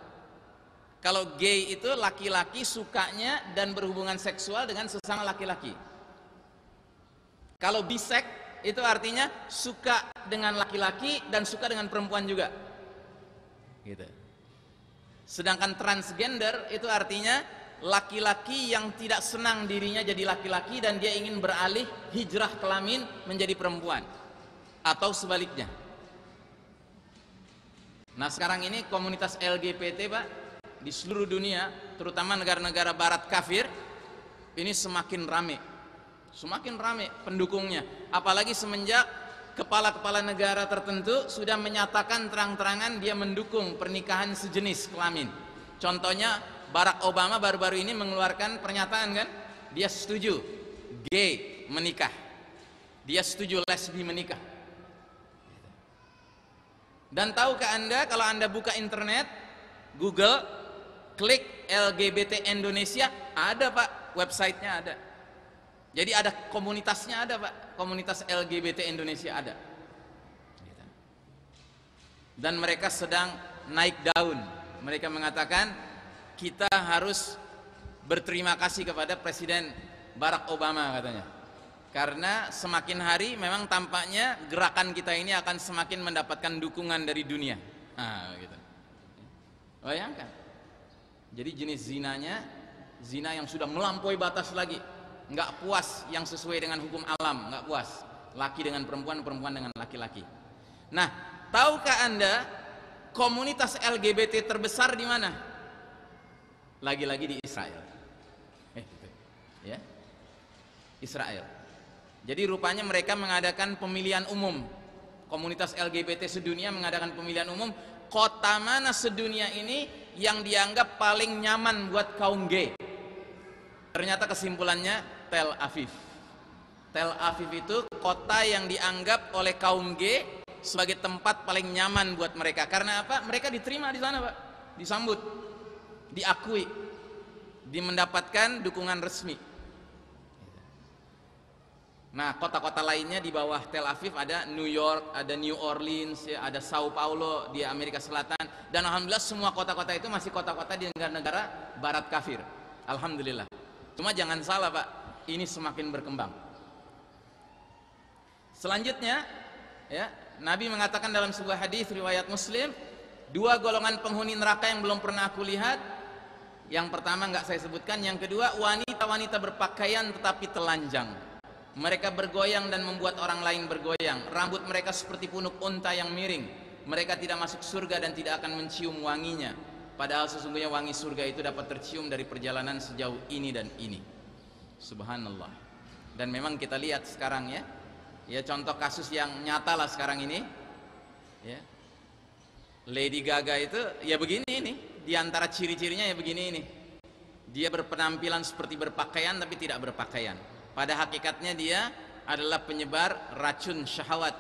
Kalau gay itu laki-laki sukanya dan berhubungan seksual dengan sesama laki-laki. Kalau bisek itu artinya suka dengan laki-laki dan suka dengan perempuan juga gitu. Sedangkan transgender itu artinya laki-laki yang tidak senang dirinya jadi laki-laki dan dia ingin beralih hijrah kelamin menjadi perempuan, atau sebaliknya. Nah sekarang ini komunitas LGBT Pak di seluruh dunia, terutama negara-negara barat kafir, ini semakin rame pendukungnya. Apalagi semenjak kepala-kepala negara tertentu sudah menyatakan terang-terangan dia mendukung pernikahan sejenis kelamin. Contohnya Barack Obama baru-baru ini mengeluarkan pernyataan kan, dia setuju gay menikah, dia setuju lesbi menikah. Dan tahukah Anda kalau Anda buka internet, Google, klik LGBT Indonesia, ada Pak, websitenya ada. Jadi ada komunitasnya, ada Pak, komunitas LGBT Indonesia ada. Dan mereka sedang naik daun. Mereka mengatakan kita harus berterima kasih kepada Presiden Barack Obama katanya. Karena semakin hari memang tampaknya gerakan kita ini akan semakin mendapatkan dukungan dari dunia. Nah, gitu. Bayangkan. Jadi jenis zinanya, zina yang sudah melampaui batas lagi. Nggak puas yang sesuai dengan hukum alam, nggak puas. Laki dengan perempuan, perempuan dengan laki-laki. Nah, tahukah Anda komunitas LGBT terbesar di mana? Lagi-lagi di Israel. Ya, Israel. Jadi rupanya mereka mengadakan pemilihan umum. Komunitas LGBT sedunia mengadakan pemilihan umum. Kota mana sedunia ini yang dianggap paling nyaman buat kaum gay? Ternyata kesimpulannya Tel Aviv. Tel Aviv itu kota yang dianggap oleh kaum gay sebagai tempat paling nyaman buat mereka. Karena apa? Mereka diterima di sana Pak. disambut, diakui, mendapatkan dukungan resmi. Nah, kota-kota lainnya di bawah Tel Aviv ada New York, ada New Orleans, ya, ada Sao Paulo di Amerika Selatan, dan alhamdulillah semua kota-kota itu masih kota-kota di negara-negara barat kafir. Alhamdulillah. Cuma jangan salah Pak, ini semakin berkembang. Selanjutnya, ya, Nabi mengatakan dalam sebuah hadis riwayat Muslim, dua golongan penghuni neraka yang belum pernah aku lihat. Yang pertama nggak saya sebutkan, yang kedua wanita-wanita berpakaian tetapi telanjang. Mereka bergoyang dan membuat orang lain bergoyang. Rambut mereka seperti punuk unta yang miring. Mereka tidak masuk surga dan tidak akan mencium wanginya. Padahal sesungguhnya wangi surga itu dapat tercium dari perjalanan sejauh ini dan ini. Subhanallah. Dan memang kita lihat sekarang ya, ya contoh kasus yang nyata lah sekarang ini, ya. Lady Gaga itu ya begini ini, di antara ciri-cirinya ya begini ini. Dia berpenampilan seperti berpakaian tapi tidak berpakaian. Pada hakikatnya dia adalah penyebar racun syahwat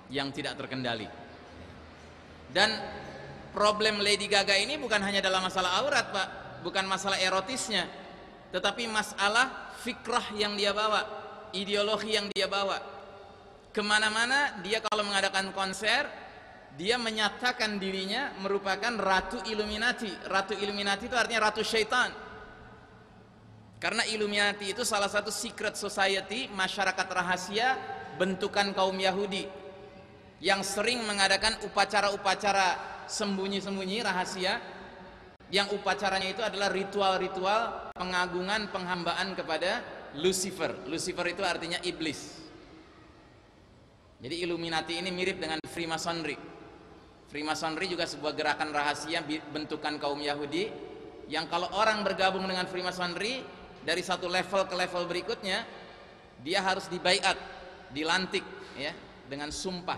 yang tidak terkendali. Dan problem Lady Gaga ini bukan hanya dalam masalah aurat Pak, bukan masalah erotisnya, tetapi masalah fikrah yang dia bawa, ideologi yang dia bawa. Kemana-mana dia kalau mengadakan konser, dia menyatakan dirinya merupakan Ratu Illuminati. Ratu Illuminati itu artinya Ratu Syaitan. Karena Illuminati itu salah satu secret society, masyarakat rahasia bentukan kaum Yahudi yang sering mengadakan upacara-upacara sembunyi-sembunyi rahasia, yang upacaranya itu adalah ritual-ritual pengagungan penghambaan kepada Lucifer. Lucifer itu artinya iblis. Jadi Illuminati ini mirip dengan Freemasonry. Freemasonry juga sebuah gerakan rahasia bentukan kaum Yahudi yang kalau orang bergabung dengan Freemasonry, dari satu level ke level berikutnya dia harus dibaiat, dilantik ya dengan sumpah.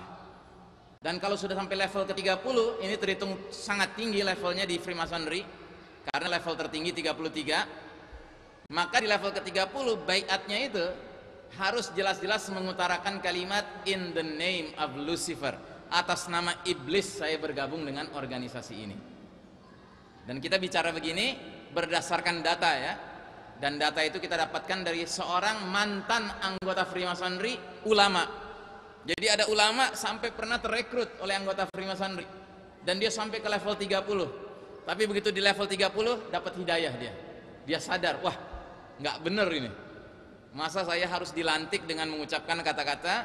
Dan kalau sudah sampai level ke-30, ini terhitung sangat tinggi levelnya di Freemasonry, karena level tertinggi 33. Maka di level ke-30 baiatnya itu harus jelas-jelas mengutarakan kalimat in the name of Lucifer, atas nama iblis saya bergabung dengan organisasi ini. Dan kita bicara begini berdasarkan data ya. Dan data itu kita dapatkan dari seorang mantan anggota Freemasonry, ulama. Jadi ada ulama sampai pernah terekrut oleh anggota Freemasonry, dan dia sampai ke level 30. Tapi begitu di level 30 dapat hidayah dia. Dia sadar, wah nggak bener ini. Masa saya harus dilantik dengan mengucapkan kata-kata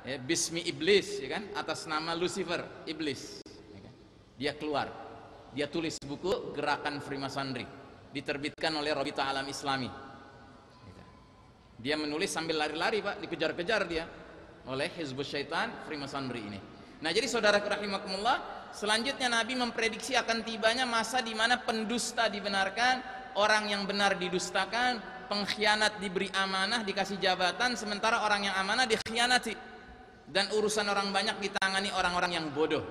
ya, Bismi Iblis, ya kan? Atas nama Lucifer, iblis. Ya kan? Dia keluar, dia tulis buku Gerakan Freemasonry, diterbitkan oleh Robita Alam Islami. Dia menulis sambil lari-lari Pak, dikejar-kejar dia oleh Hizbus Syaitan Freemasonry ini. Nah jadi saudara rahimakumullah, selanjutnya Nabi memprediksi akan tibanya masa di mana pendusta dibenarkan, orang yang benar didustakan, pengkhianat diberi amanah, dikasih jabatan, sementara orang yang amanah dikhianati, dan urusan orang banyak ditangani orang-orang yang bodoh.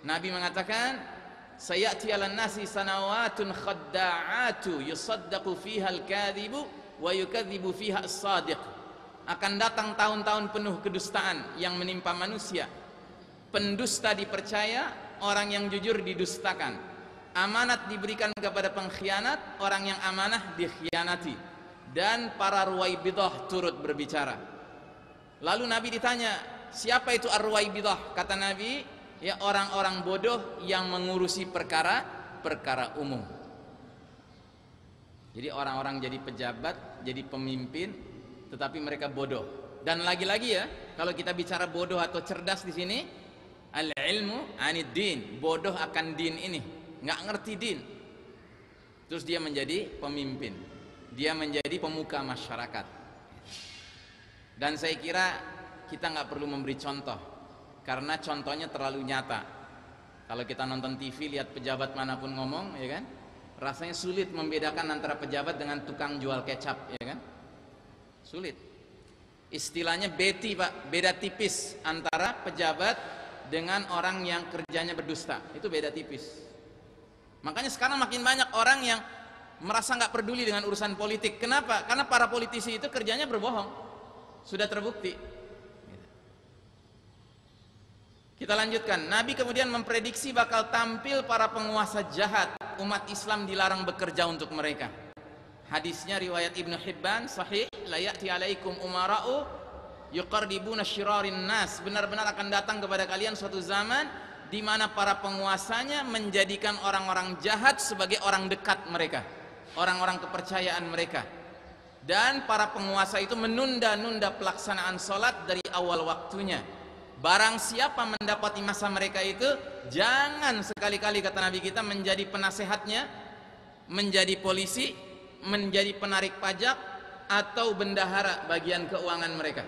Nabi mengatakan, sayati 'alan nasi sanawatun khadda'atu yusaddaqu fiha al-kadhibu wa yukadzibu fiha as-sadiq. Akan datang tahun-tahun penuh kedustaan yang menimpa manusia. Pendusta dipercaya, orang yang jujur didustakan. Amanat diberikan kepada pengkhianat, orang yang amanah dikhianati. Dan para ruwaibidah turut berbicara. Lalu Nabi ditanya, siapa itu ar-ruwaibidah? Kata Nabi, ya orang-orang bodoh yang mengurusi perkara umum. Jadi orang-orang jadi pejabat, jadi pemimpin, tetapi mereka bodoh. Dan lagi-lagi ya, kalau kita bicara bodoh atau cerdas di sini, al-ilmu anid din, bodoh akan din ini, nggak ngerti din. Terus dia menjadi pemimpin, dia menjadi pemuka masyarakat. Dan saya kira kita nggak perlu memberi contoh, karena contohnya terlalu nyata. Kalau kita nonton TV lihat pejabat manapun ngomong, ya kan, rasanya sulit membedakan antara pejabat dengan tukang jual kecap, ya kan, sulit. Istilahnya beti Pak, beda tipis antara pejabat dengan orang yang kerjanya berdusta, itu beda tipis. Makanya sekarang makin banyak orang yang merasa nggak peduli dengan urusan politik. Kenapa? Karena para politisi itu kerjanya berbohong, sudah terbukti. Kita lanjutkan. Nabi kemudian memprediksi bakal tampil para penguasa jahat. Umat Islam dilarang bekerja untuk mereka. Hadisnya riwayat Ibnu Hibban sahih, la ya'ti alaikum umara'u yuqarribuna syirarin nas. Benar-benar akan datang kepada kalian suatu zaman di mana para penguasanya menjadikan orang-orang jahat sebagai orang dekat mereka, orang-orang kepercayaan mereka. Dan para penguasa itu menunda-nunda pelaksanaan sholat dari awal waktunya. Barang siapa mendapati masa mereka itu, jangan sekali-kali, kata Nabi kita, menjadi penasehatnya, menjadi polisi, menjadi penarik pajak, atau bendahara bagian keuangan mereka.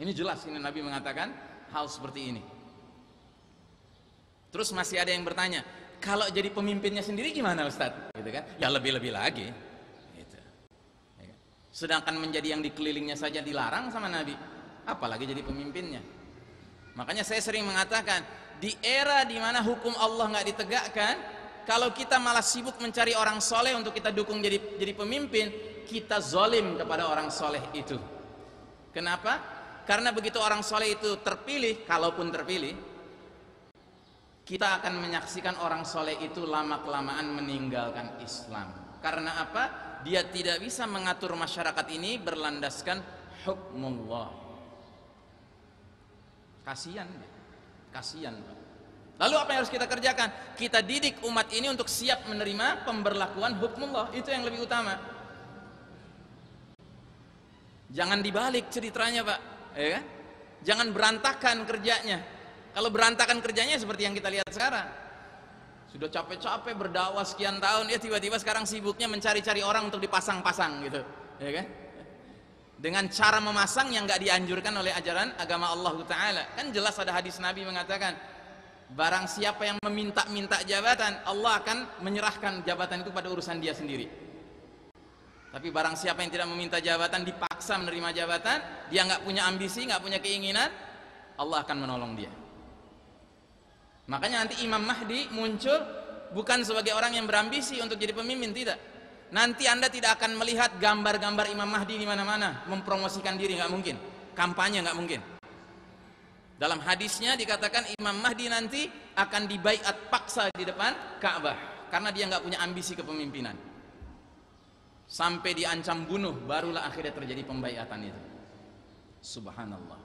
Ini jelas, ini Nabi mengatakan hal seperti ini. Terus masih ada yang bertanya, kalau jadi pemimpinnya sendiri gimana Ustaz? Gitu kan? Ya lebih-lebih lagi. Gitu. Sedangkan menjadi yang dikelilingnya saja dilarang sama Nabi, apalagi jadi pemimpinnya. Makanya saya sering mengatakan, di era di mana hukum Allah nggak ditegakkan, kalau kita malah sibuk mencari orang soleh untuk kita dukung jadi pemimpin, kita zolim kepada orang soleh itu. Kenapa? Karena begitu orang soleh itu terpilih, kalaupun terpilih, kita akan menyaksikan orang soleh itu lama-kelamaan meninggalkan Islam. Karena apa? Dia tidak bisa mengatur masyarakat ini berlandaskan hukmullah. Kasihan, kasihan. Lalu apa yang harus kita kerjakan? Kita didik umat ini untuk siap menerima pemberlakuan hukmullah. Itu yang lebih utama. Jangan dibalik ceritanya, Pak, ya kan? Jangan berantakan kerjanya. Kalau berantakan kerjanya seperti yang kita lihat sekarang, sudah capek-capek berdakwah sekian tahun, ya tiba-tiba sekarang sibuknya mencari-cari orang untuk dipasang-pasang gitu, ya kan? Dengan cara memasang yang nggak dianjurkan oleh ajaran agama Allah Ta'ala. Kan jelas ada hadis Nabi mengatakan, barang siapa yang meminta-minta jabatan, Allah akan menyerahkan jabatan itu pada urusan dia sendiri. Tapi barang siapa yang tidak meminta jabatan, dipaksa menerima jabatan, dia nggak punya ambisi, nggak punya keinginan, Allah akan menolong dia. Makanya nanti Imam Mahdi muncul bukan sebagai orang yang berambisi untuk jadi pemimpin, tidak. Nanti Anda tidak akan melihat gambar-gambar Imam Mahdi di mana-mana mempromosikan diri, nggak mungkin. Kampanye nggak mungkin. Dalam hadisnya dikatakan Imam Mahdi nanti akan dibaiat paksa di depan Ka'bah karena dia nggak punya ambisi kepemimpinan. Sampai diancam bunuh, barulah akhirnya terjadi pembaiatan itu. Subhanallah.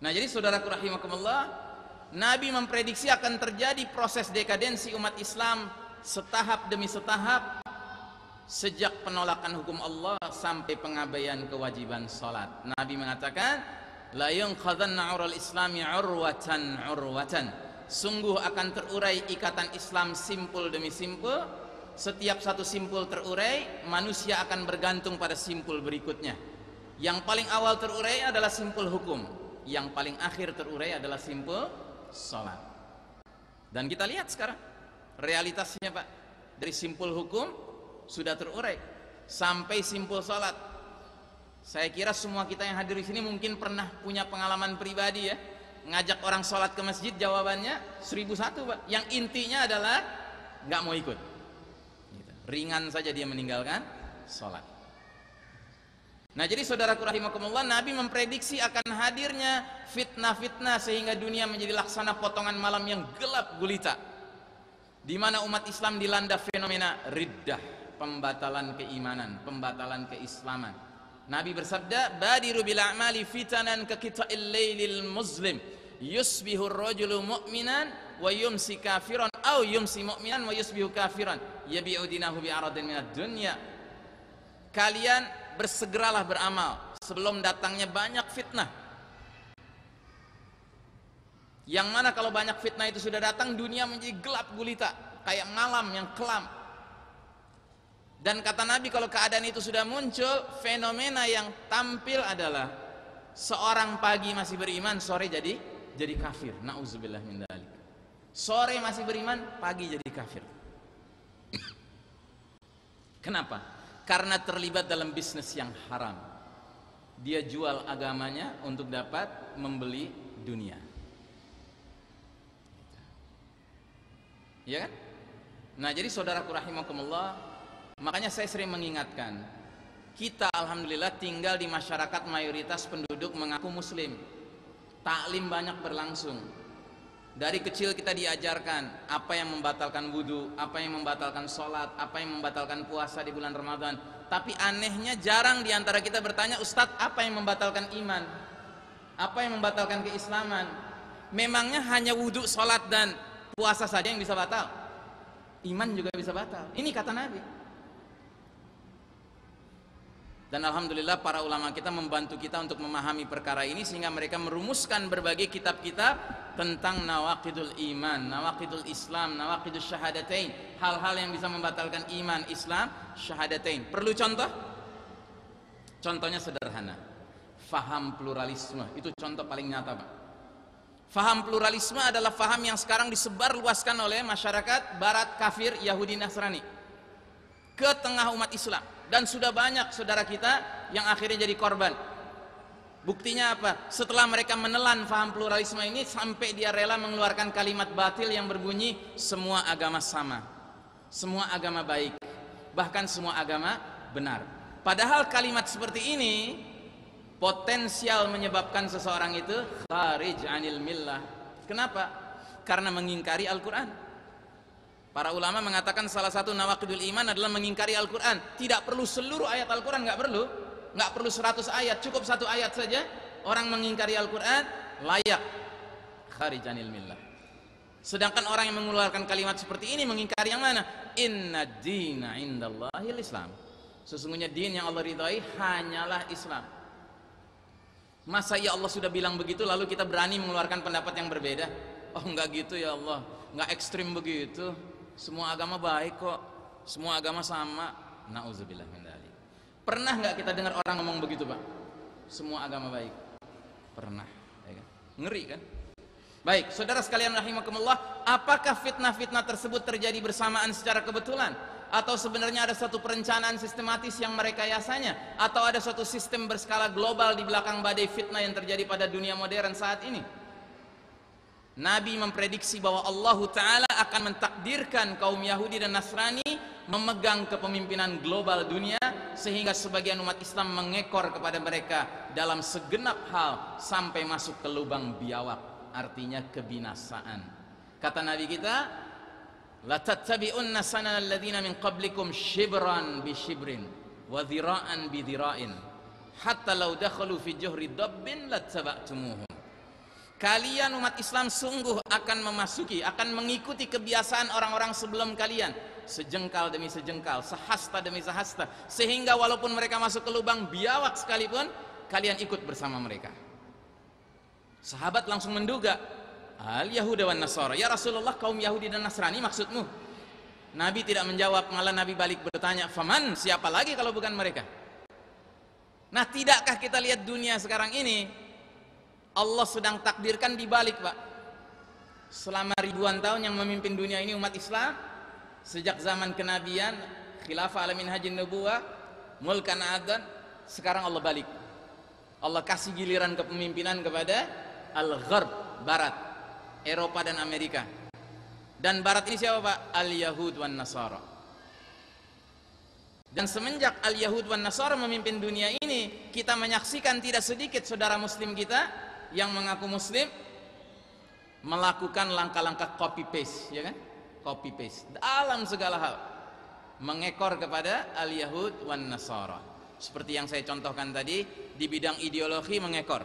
Nah, jadi saudaraku rahimakumullah, Nabi memprediksi akan terjadi proses dekadensi umat Islam setahap demi setahap, sejak penolakan hukum Allah sampai pengabaian kewajiban salat. Nabi mengatakan, la yunqadhanna 'ural islami 'urwatan. Sungguh akan terurai ikatan Islam simpul demi simpul. Setiap satu simpul terurai, manusia akan bergantung pada simpul berikutnya. Yang paling awal terurai adalah simpul hukum, yang paling akhir terurai adalah simpul salat. Dan kita lihat sekarang realitasnya, Pak. Dari simpul hukum sudah terurai sampai simpul salat. Saya kira semua kita yang hadir di sini mungkin pernah punya pengalaman pribadi ya, ngajak orang salat ke masjid, jawabannya 1001, Pak. Yang intinya adalah nggak mau ikut. Gitu. Ringan saja dia meninggalkan salat. Nah, jadi saudaraku rahimakumullah, Nabi memprediksi akan hadirnya fitnah-fitnah sehingga dunia menjadi laksana potongan malam yang gelap gulita, di mana umat Islam dilanda fenomena riddah, pembatalan keimanan, pembatalan keislaman. Nabi bersabda, badiru bil a'mali fitanan ka qita'il lailil muslim, yusbihu ar-rajulu mu'minan wa yumsi kafiran, aw yumsi mu'minan wa yusbihu kafiran, yabi'u dinahu bi'aradin minad dunya. Kalian bersegeralah beramal sebelum datangnya banyak fitnah. Yang mana kalau banyak fitnah itu sudah datang, dunia menjadi gelap gulita, kayak malam yang kelam. Dan kata Nabi, kalau keadaan itu sudah muncul, fenomena yang tampil adalah seorang pagi masih beriman, sore jadi kafir. Nauzubillah min dzalik. Sore masih beriman, pagi jadi kafir. Kenapa? Karena terlibat dalam bisnis yang haram. Dia jual agamanya untuk dapat membeli dunia. Ya kan? Nah, jadi saudaraku rahimakumullah, makanya saya sering mengingatkan, kita alhamdulillah tinggal di masyarakat mayoritas penduduk mengaku muslim. Taklim banyak berlangsung. Dari kecil kita diajarkan apa yang membatalkan wudhu, apa yang membatalkan sholat, apa yang membatalkan puasa di bulan Ramadan. Tapi anehnya jarang diantara kita bertanya, Ustadz, apa yang membatalkan iman? Apa yang membatalkan keislaman? Memangnya hanya wudhu, sholat, dan puasa saja yang bisa batal? Iman juga bisa batal. Ini kata Nabi. Dan alhamdulillah para ulama kita membantu kita untuk memahami perkara ini, sehingga mereka merumuskan berbagai kitab-kitab tentang nawaqidul iman, nawaqidul Islam, nawaqidul syahadatain, hal-hal yang bisa membatalkan iman, Islam, syahadatain. Perlu contoh? Contohnya sederhana, faham pluralisme. Itu contoh paling nyata, Pak. Faham pluralisme adalah faham yang sekarang disebarluaskan oleh masyarakat barat kafir, Yahudi, Nasrani ke tengah umat Islam. Dan sudah banyak saudara kita yang akhirnya jadi korban. Buktinya apa? Setelah mereka menelan faham pluralisme ini, sampai dia rela mengeluarkan kalimat batil yang berbunyi semua agama sama, semua agama baik, bahkan semua agama benar. Padahal kalimat seperti ini potensial menyebabkan seseorang itu kharij anil millah. Kenapa? Karena mengingkari Al-Quran. Para ulama mengatakan salah satu nawaqidul iman adalah mengingkari Al-Quran. Tidak perlu seluruh ayat Al-Quran, nggak perlu 100 ayat, cukup satu ayat saja. Orang mengingkari Al-Quran layak kharijanil millah. Sedangkan orang yang mengeluarkan kalimat seperti ini mengingkari yang mana? Inna dina indallahil Islam. Sesungguhnya din yang Allah ridhai hanyalah Islam. Masa ya Allah sudah bilang begitu lalu kita berani mengeluarkan pendapat yang berbeda? Oh enggak gitu ya Allah, enggak ekstrim begitu. Semua agama baik kok, semua agama sama. Nauzubillah min dzalik. Pernah nggak kita dengar orang ngomong begitu, Pak? Semua agama baik. Pernah, ya kan? Ngeri kan? Baik, saudara sekalian rahimakumullah, apakah fitnah-fitnah tersebut terjadi bersamaan secara kebetulan? Atau sebenarnya ada satu perencanaan sistematis yang merekayasanya? Atau ada suatu sistem berskala global di belakang badai fitnah yang terjadi pada dunia modern saat ini? Nabi memprediksi bahwa Allah Ta'ala akan mentakdirkan kaum Yahudi dan Nasrani memegang kepemimpinan global dunia, sehingga sebagian umat Islam mengekor kepada mereka dalam segenap hal sampai masuk ke lubang biawak, artinya kebinasaan. Kata Nabi kita, la tattabi'unna sanana alladhina min qablikum shibran bi shibrin wa dhira'an bi dhira'in hatta law dakhalu fi juhri dabbin lattaba'tumuhum. Kalian umat Islam sungguh akan memasuki, akan mengikuti kebiasaan orang-orang sebelum kalian, sejengkal demi sejengkal, sehasta demi sehasta, sehingga walaupun mereka masuk ke lubang biawak sekalipun, kalian ikut bersama mereka. Sahabat langsung menduga, al-Yahuda wan Nasara, ya Rasulullah, kaum Yahudi dan Nasrani maksudmu? Nabi tidak menjawab, malah Nabi balik bertanya, faman, siapa lagi kalau bukan mereka? Nah, tidakkah kita lihat dunia sekarang ini, Allah sedang takdirkan dibalik, Pak. Selama ribuan tahun yang memimpin dunia ini umat Islam, sejak zaman kenabian, khilafah ala minhajin nubuwah, mulkan adan, sekarang Allah balik. Allah kasih giliran kepemimpinan kepada Al-Gharb, Barat, Eropa dan Amerika. Dan Barat ini siapa, Pak? Al-Yahud wan Nasara. Dan semenjak Al-Yahud wan Nasara memimpin dunia ini, kita menyaksikan tidak sedikit saudara muslim kita yang mengaku muslim melakukan langkah-langkah copy paste, ya kan? Copy paste dalam segala hal, mengekor kepada al-Yahud wan Nasara. Seperti yang saya contohkan tadi, di bidang ideologi mengekor,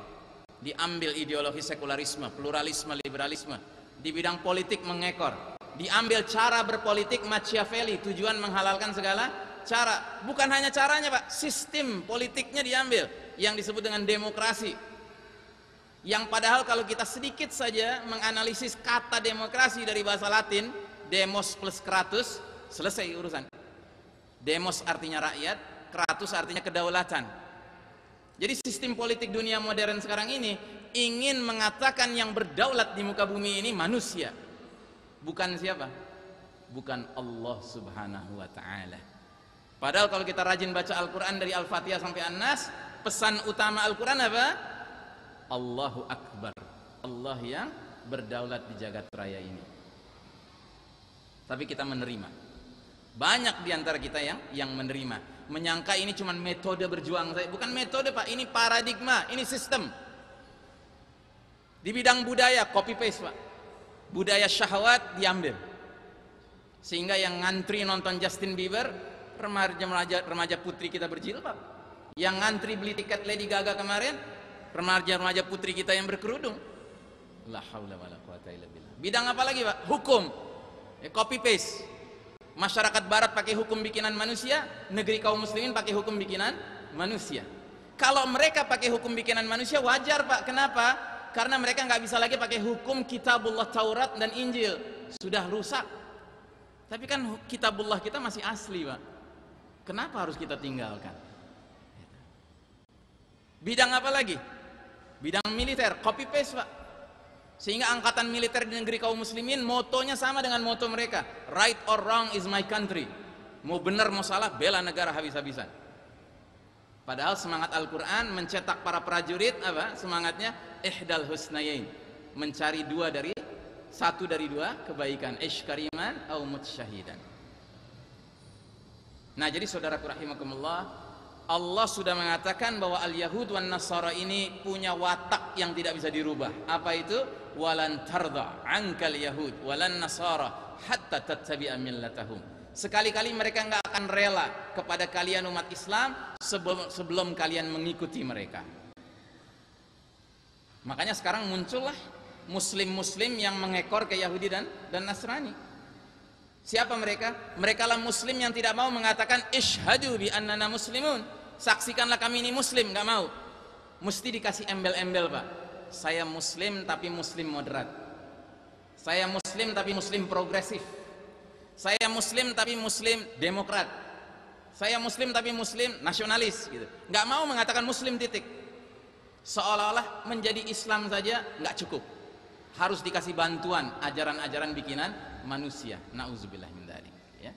diambil ideologi sekularisme, pluralisme, liberalisme. Di bidang politik mengekor, diambil cara berpolitik Machiavelli, tujuan menghalalkan segala cara. Bukan hanya caranya, Pak, sistem politiknya diambil, yang disebut dengan demokrasi. Yang padahal kalau kita sedikit saja menganalisis kata demokrasi dari bahasa Latin, demos plus kratus, selesai urusan. Demos artinya rakyat, kratus artinya kedaulatan. Jadi sistem politik dunia modern sekarang ini ingin mengatakan yang berdaulat di muka bumi ini manusia. Bukan siapa? Bukan Allah Subhanahu wa Ta'ala. Padahal kalau kita rajin baca Al-Quran dari Al-Fatihah sampai An-Nas, pesan utama Al-Quran apa? Allahu Akbar, Allah yang berdaulat di jagat raya ini. Tapi kita menerima. Banyak diantara kita yang menerima, menyangka ini cuma metode berjuang saja. Bukan metode, Pak, ini paradigma, ini sistem. Di bidang budaya copy paste, Pak. budaya syahwat diambil. Sehingga yang ngantri nonton Justin Bieber remaja putri kita berjilbab. Yang ngantri beli tiket Lady Gaga kemarin remaja putri kita yang berkerudung. La haula wala quwata illa billah. Bidang apa lagi, Pak? Hukum. Copy paste. Masyarakat barat pakai hukum bikinan manusia, negeri kaum muslimin pakai hukum bikinan manusia. Kalau mereka pakai hukum bikinan manusia wajar, Pak. Kenapa? Karena mereka nggak bisa lagi pakai hukum kitabullah Taurat dan Injil, sudah rusak. Tapi kan kitabullah kita masih asli, Pak. Kenapa harus kita tinggalkan? Bidang apa lagi? Bidang militer, copy paste, Pak. Sehingga angkatan militer di negeri kaum muslimin motonya sama dengan moto mereka, right or wrong is my country. Mau benar mau salah bela negara habis-habisan. Padahal semangat Al-Quran mencetak para prajurit apa? Semangatnya ihdal husnayain, mencari satu dari dua kebaikan, ish kariman au mut syahidan. Nah, jadi saudaraku rahimakumullah, Allah sudah mengatakan bahwa al-Yahud wan Nasara ini punya watak yang tidak bisa dirubah. Apa itu? Walan tarda ankal Yahud walan Nasara hatta tattabi'a millatahum. Sekali-kali mereka enggak akan rela kepada kalian umat Islam sebelum kalian mengikuti mereka. Makanya sekarang muncullah muslim-muslim yang mengekor ke Yahudi dan Nasrani. Siapa mereka? Mereka lah muslim yang tidak mau mengatakan isyhadu bi annana muslimun. Saksikanlah kami ini muslim, enggak mau. Mesti dikasih embel-embel, Pak. Saya muslim tapi muslim moderat. Saya muslim tapi muslim progresif. Saya muslim tapi muslim demokrat. Saya muslim tapi muslim nasionalis gitu. Enggak mau mengatakan muslim titik. Seolah-olah menjadi Islam saja enggak cukup. Harus dikasih bantuan ajaran-ajaran bikinan manusia. Nauzubillah min dzalik, ya.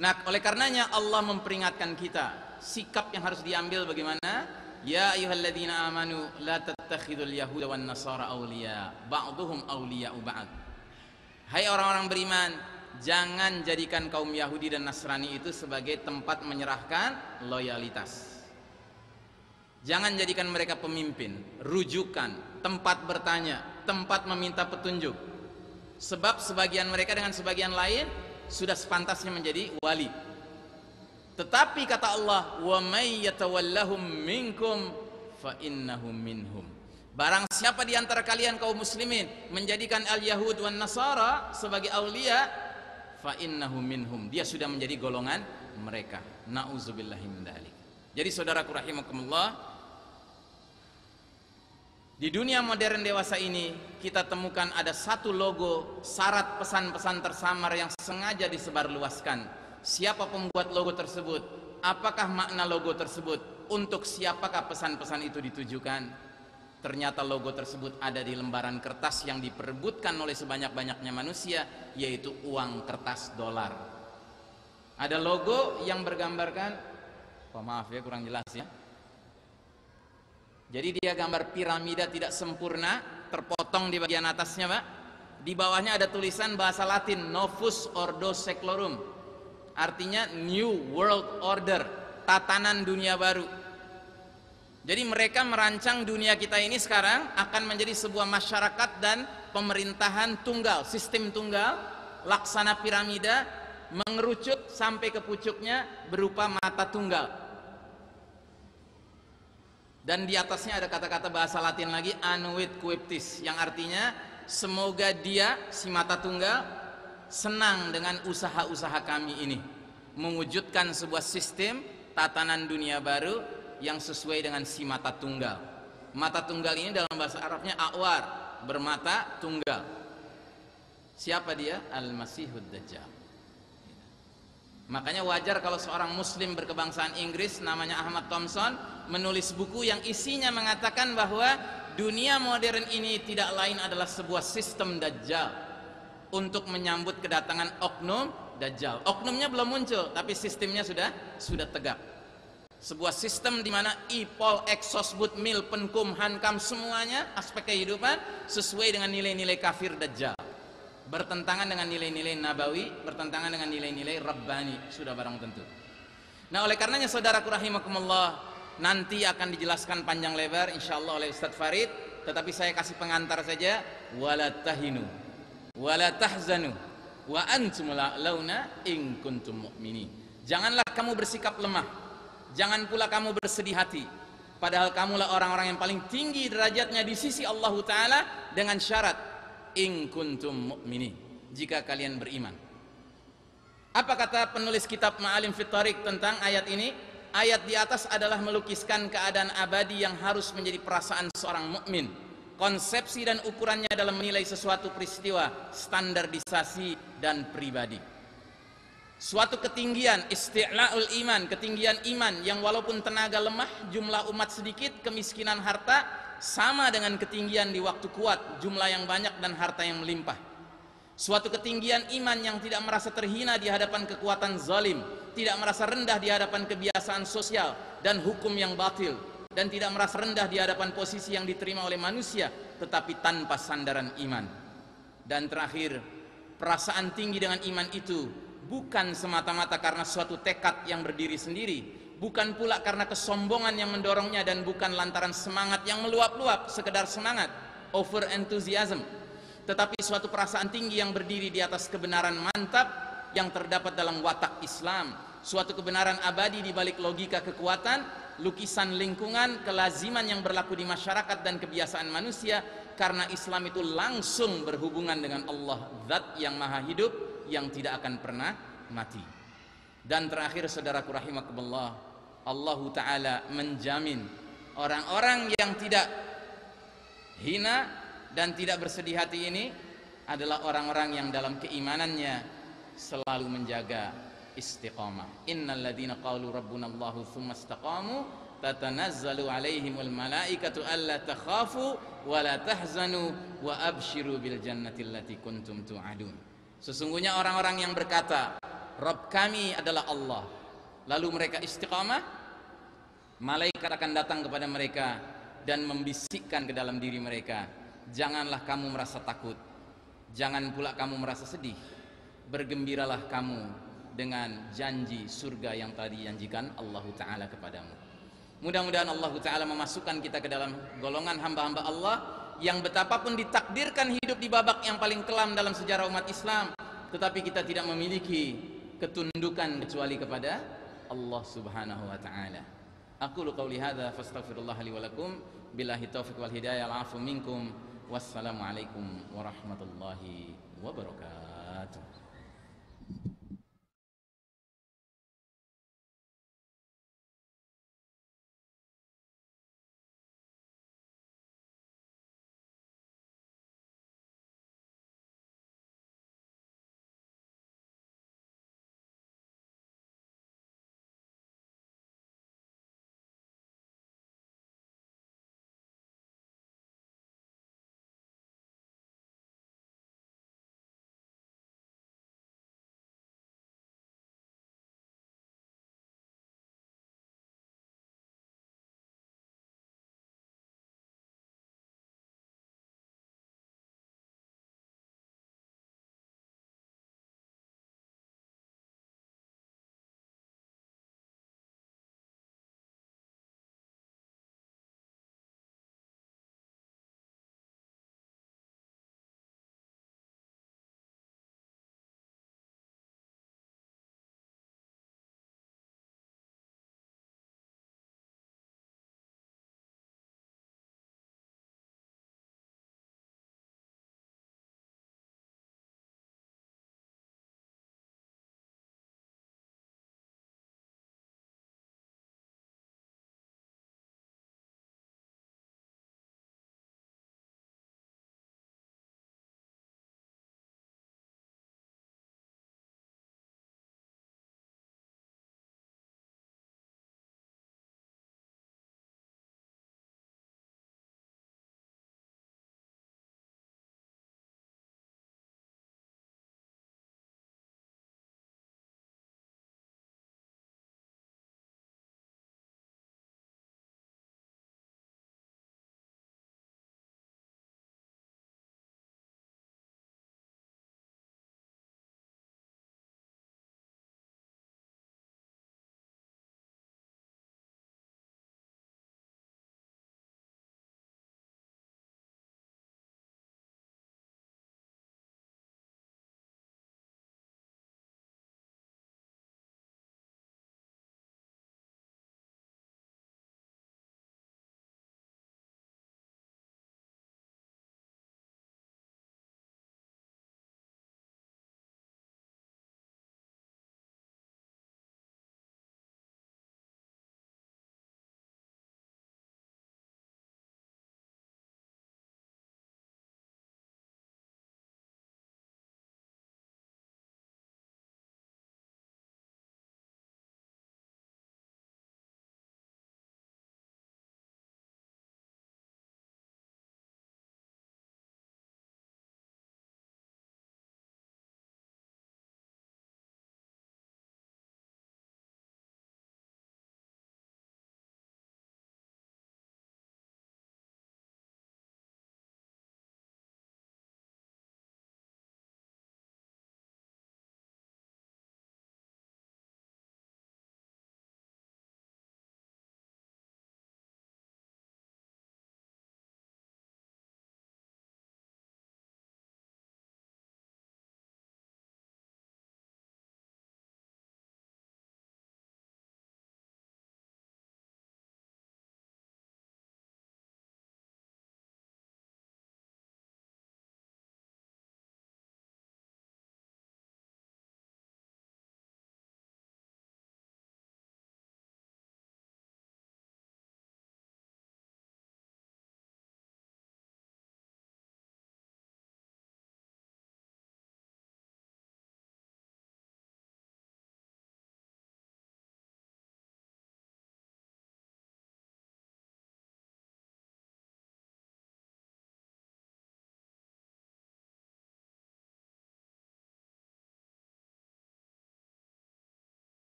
Nah, oleh karenanya Allah memperingatkan kita, sikap yang harus diambil bagaimana? Ya ayyuhalladzina amanu la tattakhidul yahuda wan nasara awliya ba'dhum awliya'u ba'd. Hai orang-orang beriman, jangan jadikan kaum Yahudi dan Nasrani itu sebagai tempat menyerahkan loyalitas. Jangan jadikan mereka pemimpin, rujukan, tempat bertanya, tempat meminta petunjuk. Sebab sebagian mereka dengan sebagian lain sudah sepantasnya menjadi wali. Tetapi kata Allah, wa may yatawallahum minkum fa innahum minhum. Barang siapa di antara kalian kaum muslimin menjadikan al-Yahud wan Nasara sebagai aulia, fa innahum minhum. Dia sudah menjadi golongan mereka. Nauzubillahi min dzalik. Jadi saudaraku rahimakumullah, di dunia modern dewasa ini kita temukan ada satu logo syarat pesan-pesan tersamar yang sengaja disebarluaskan. Siapa pembuat logo tersebut? Apakah makna logo tersebut? Untuk siapakah pesan-pesan itu ditujukan? Ternyata logo tersebut ada di lembaran kertas yang diperebutkan oleh sebanyak-banyaknya manusia, yaitu uang kertas dolar. Ada logo yang bergambarkan, maaf ya kurang jelas ya. Jadi dia gambar piramida tidak sempurna, terpotong di bagian atasnya, Pak. Di bawahnya ada tulisan bahasa Latin, Novus Ordo Seclorum. Artinya New World Order, tatanan dunia baru. Jadi mereka merancang dunia kita ini sekarang akan menjadi sebuah masyarakat dan pemerintahan tunggal, sistem tunggal, laksana piramida, mengerucut sampai ke pucuknya berupa mata tunggal. Dan di atasnya ada kata-kata bahasa Latin lagi, Anuit Quiptis, yang artinya semoga dia, si mata tunggal, senang dengan usaha-usaha kami ini mewujudkan sebuah sistem tatanan dunia baru yang sesuai dengan si mata tunggal. Mata tunggal ini dalam bahasa Arabnya awar, bermata tunggal. Siapa dia? Al-Masihud Dajjal. Makanya wajar kalau seorang muslim berkebangsaan Inggris namanya Ahmad Thompson menulis buku yang isinya mengatakan bahwa dunia modern ini tidak lain adalah sebuah sistem Dajjal untuk menyambut kedatangan oknum Dajjal. Oknumnya belum muncul, tapi sistemnya sudah tegak. Sebuah sistem di mana ipol, exos, mil, penkum, hankam, semuanya aspek kehidupan sesuai dengan nilai-nilai kafir Dajjal. Bertentangan dengan nilai-nilai nabawi, bertentangan dengan nilai-nilai rabbani, sudah barang tentu. Nah, oleh karenanya saudaraku rahimakumullah, nanti akan dijelaskan panjang lebar insyaallah oleh Ustadz Farid, tetapi saya kasih pengantar saja, wala tahinu wa la tahzanu wa antumul a'launa in kuntum mu'minin. Janganlah kamu bersikap lemah, jangan pula kamu bersedih hati, padahal kamulah orang-orang yang paling tinggi derajatnya di sisi Allah Ta'ala, dengan syarat in kuntum mu'minin, jika kalian beriman. Apa kata penulis kitab Ma'alim fit Thariq tentang ayat ini? Ayat di atas adalah melukiskan keadaan abadi yang harus menjadi perasaan seorang mukmin. Konsepsi dan ukurannya dalam menilai sesuatu peristiwa, standarisasi dan pribadi. Suatu ketinggian isti'la'ul iman, ketinggian iman yang walaupun tenaga lemah, jumlah umat sedikit, kemiskinan harta, sama dengan ketinggian di waktu kuat, jumlah yang banyak dan harta yang melimpah. Suatu ketinggian iman yang tidak merasa terhina di hadapan kekuatan zalim, tidak merasa rendah di hadapan kebiasaan sosial dan hukum yang batil, dan tidak merasa rendah di hadapan posisi yang diterima oleh manusia, tetapi tanpa sandaran iman. Dan terakhir, perasaan tinggi dengan iman itu bukan semata-mata karena suatu tekad yang berdiri sendiri, bukan pula karena kesombongan yang mendorongnya, dan bukan lantaran semangat yang meluap-luap, sekedar semangat, over enthusiasm, tetapi suatu perasaan tinggi yang berdiri di atas kebenaran mantap yang terdapat dalam watak Islam, suatu kebenaran abadi di balik logika kekuatan, lukisan lingkungan, kelaziman yang berlaku di masyarakat dan kebiasaan manusia, karena Islam itu langsung berhubungan dengan Allah, zat yang maha hidup, yang tidak akan pernah mati. Dan terakhir, saudaraku rahimakumullah, Allah Ta'ala menjamin orang-orang yang tidak hina dan tidak bersedih hati ini adalah orang-orang yang dalam keimanannya selalu menjaga istiqamah. Innal ladzina qalu rabbunallahu tsumma istaqamu tatanazzalu alaihimul malaikatu alla takhafu wa la tahzanu wa abshiru bil jannati allati kuntum tu'adun. Sesungguhnya orang-orang yang berkata, Rabb kami adalah Allah, lalu mereka istiqamah, malaikat akan datang kepada mereka dan membisikkan ke dalam diri mereka, janganlah kamu merasa takut, jangan pula kamu merasa sedih, bergembiralah kamu dengan janji surga yang telah dijanjikan Allah Ta'ala kepadamu. Mudah-mudahan Allah Ta'ala memasukkan kita ke dalam golongan hamba-hamba Allah yang betapapun ditakdirkan hidup di babak yang paling kelam dalam sejarah umat Islam, tetapi kita tidak memiliki ketundukan kecuali kepada Allah Subhanahu wa Ta'ala. Aqulu qawli hadza fastaghfirullah li wa lakum, billahi taufiq wal hidayah, al-'afwu minkum. Wassalamualaikum warahmatullahi wabarakatuh.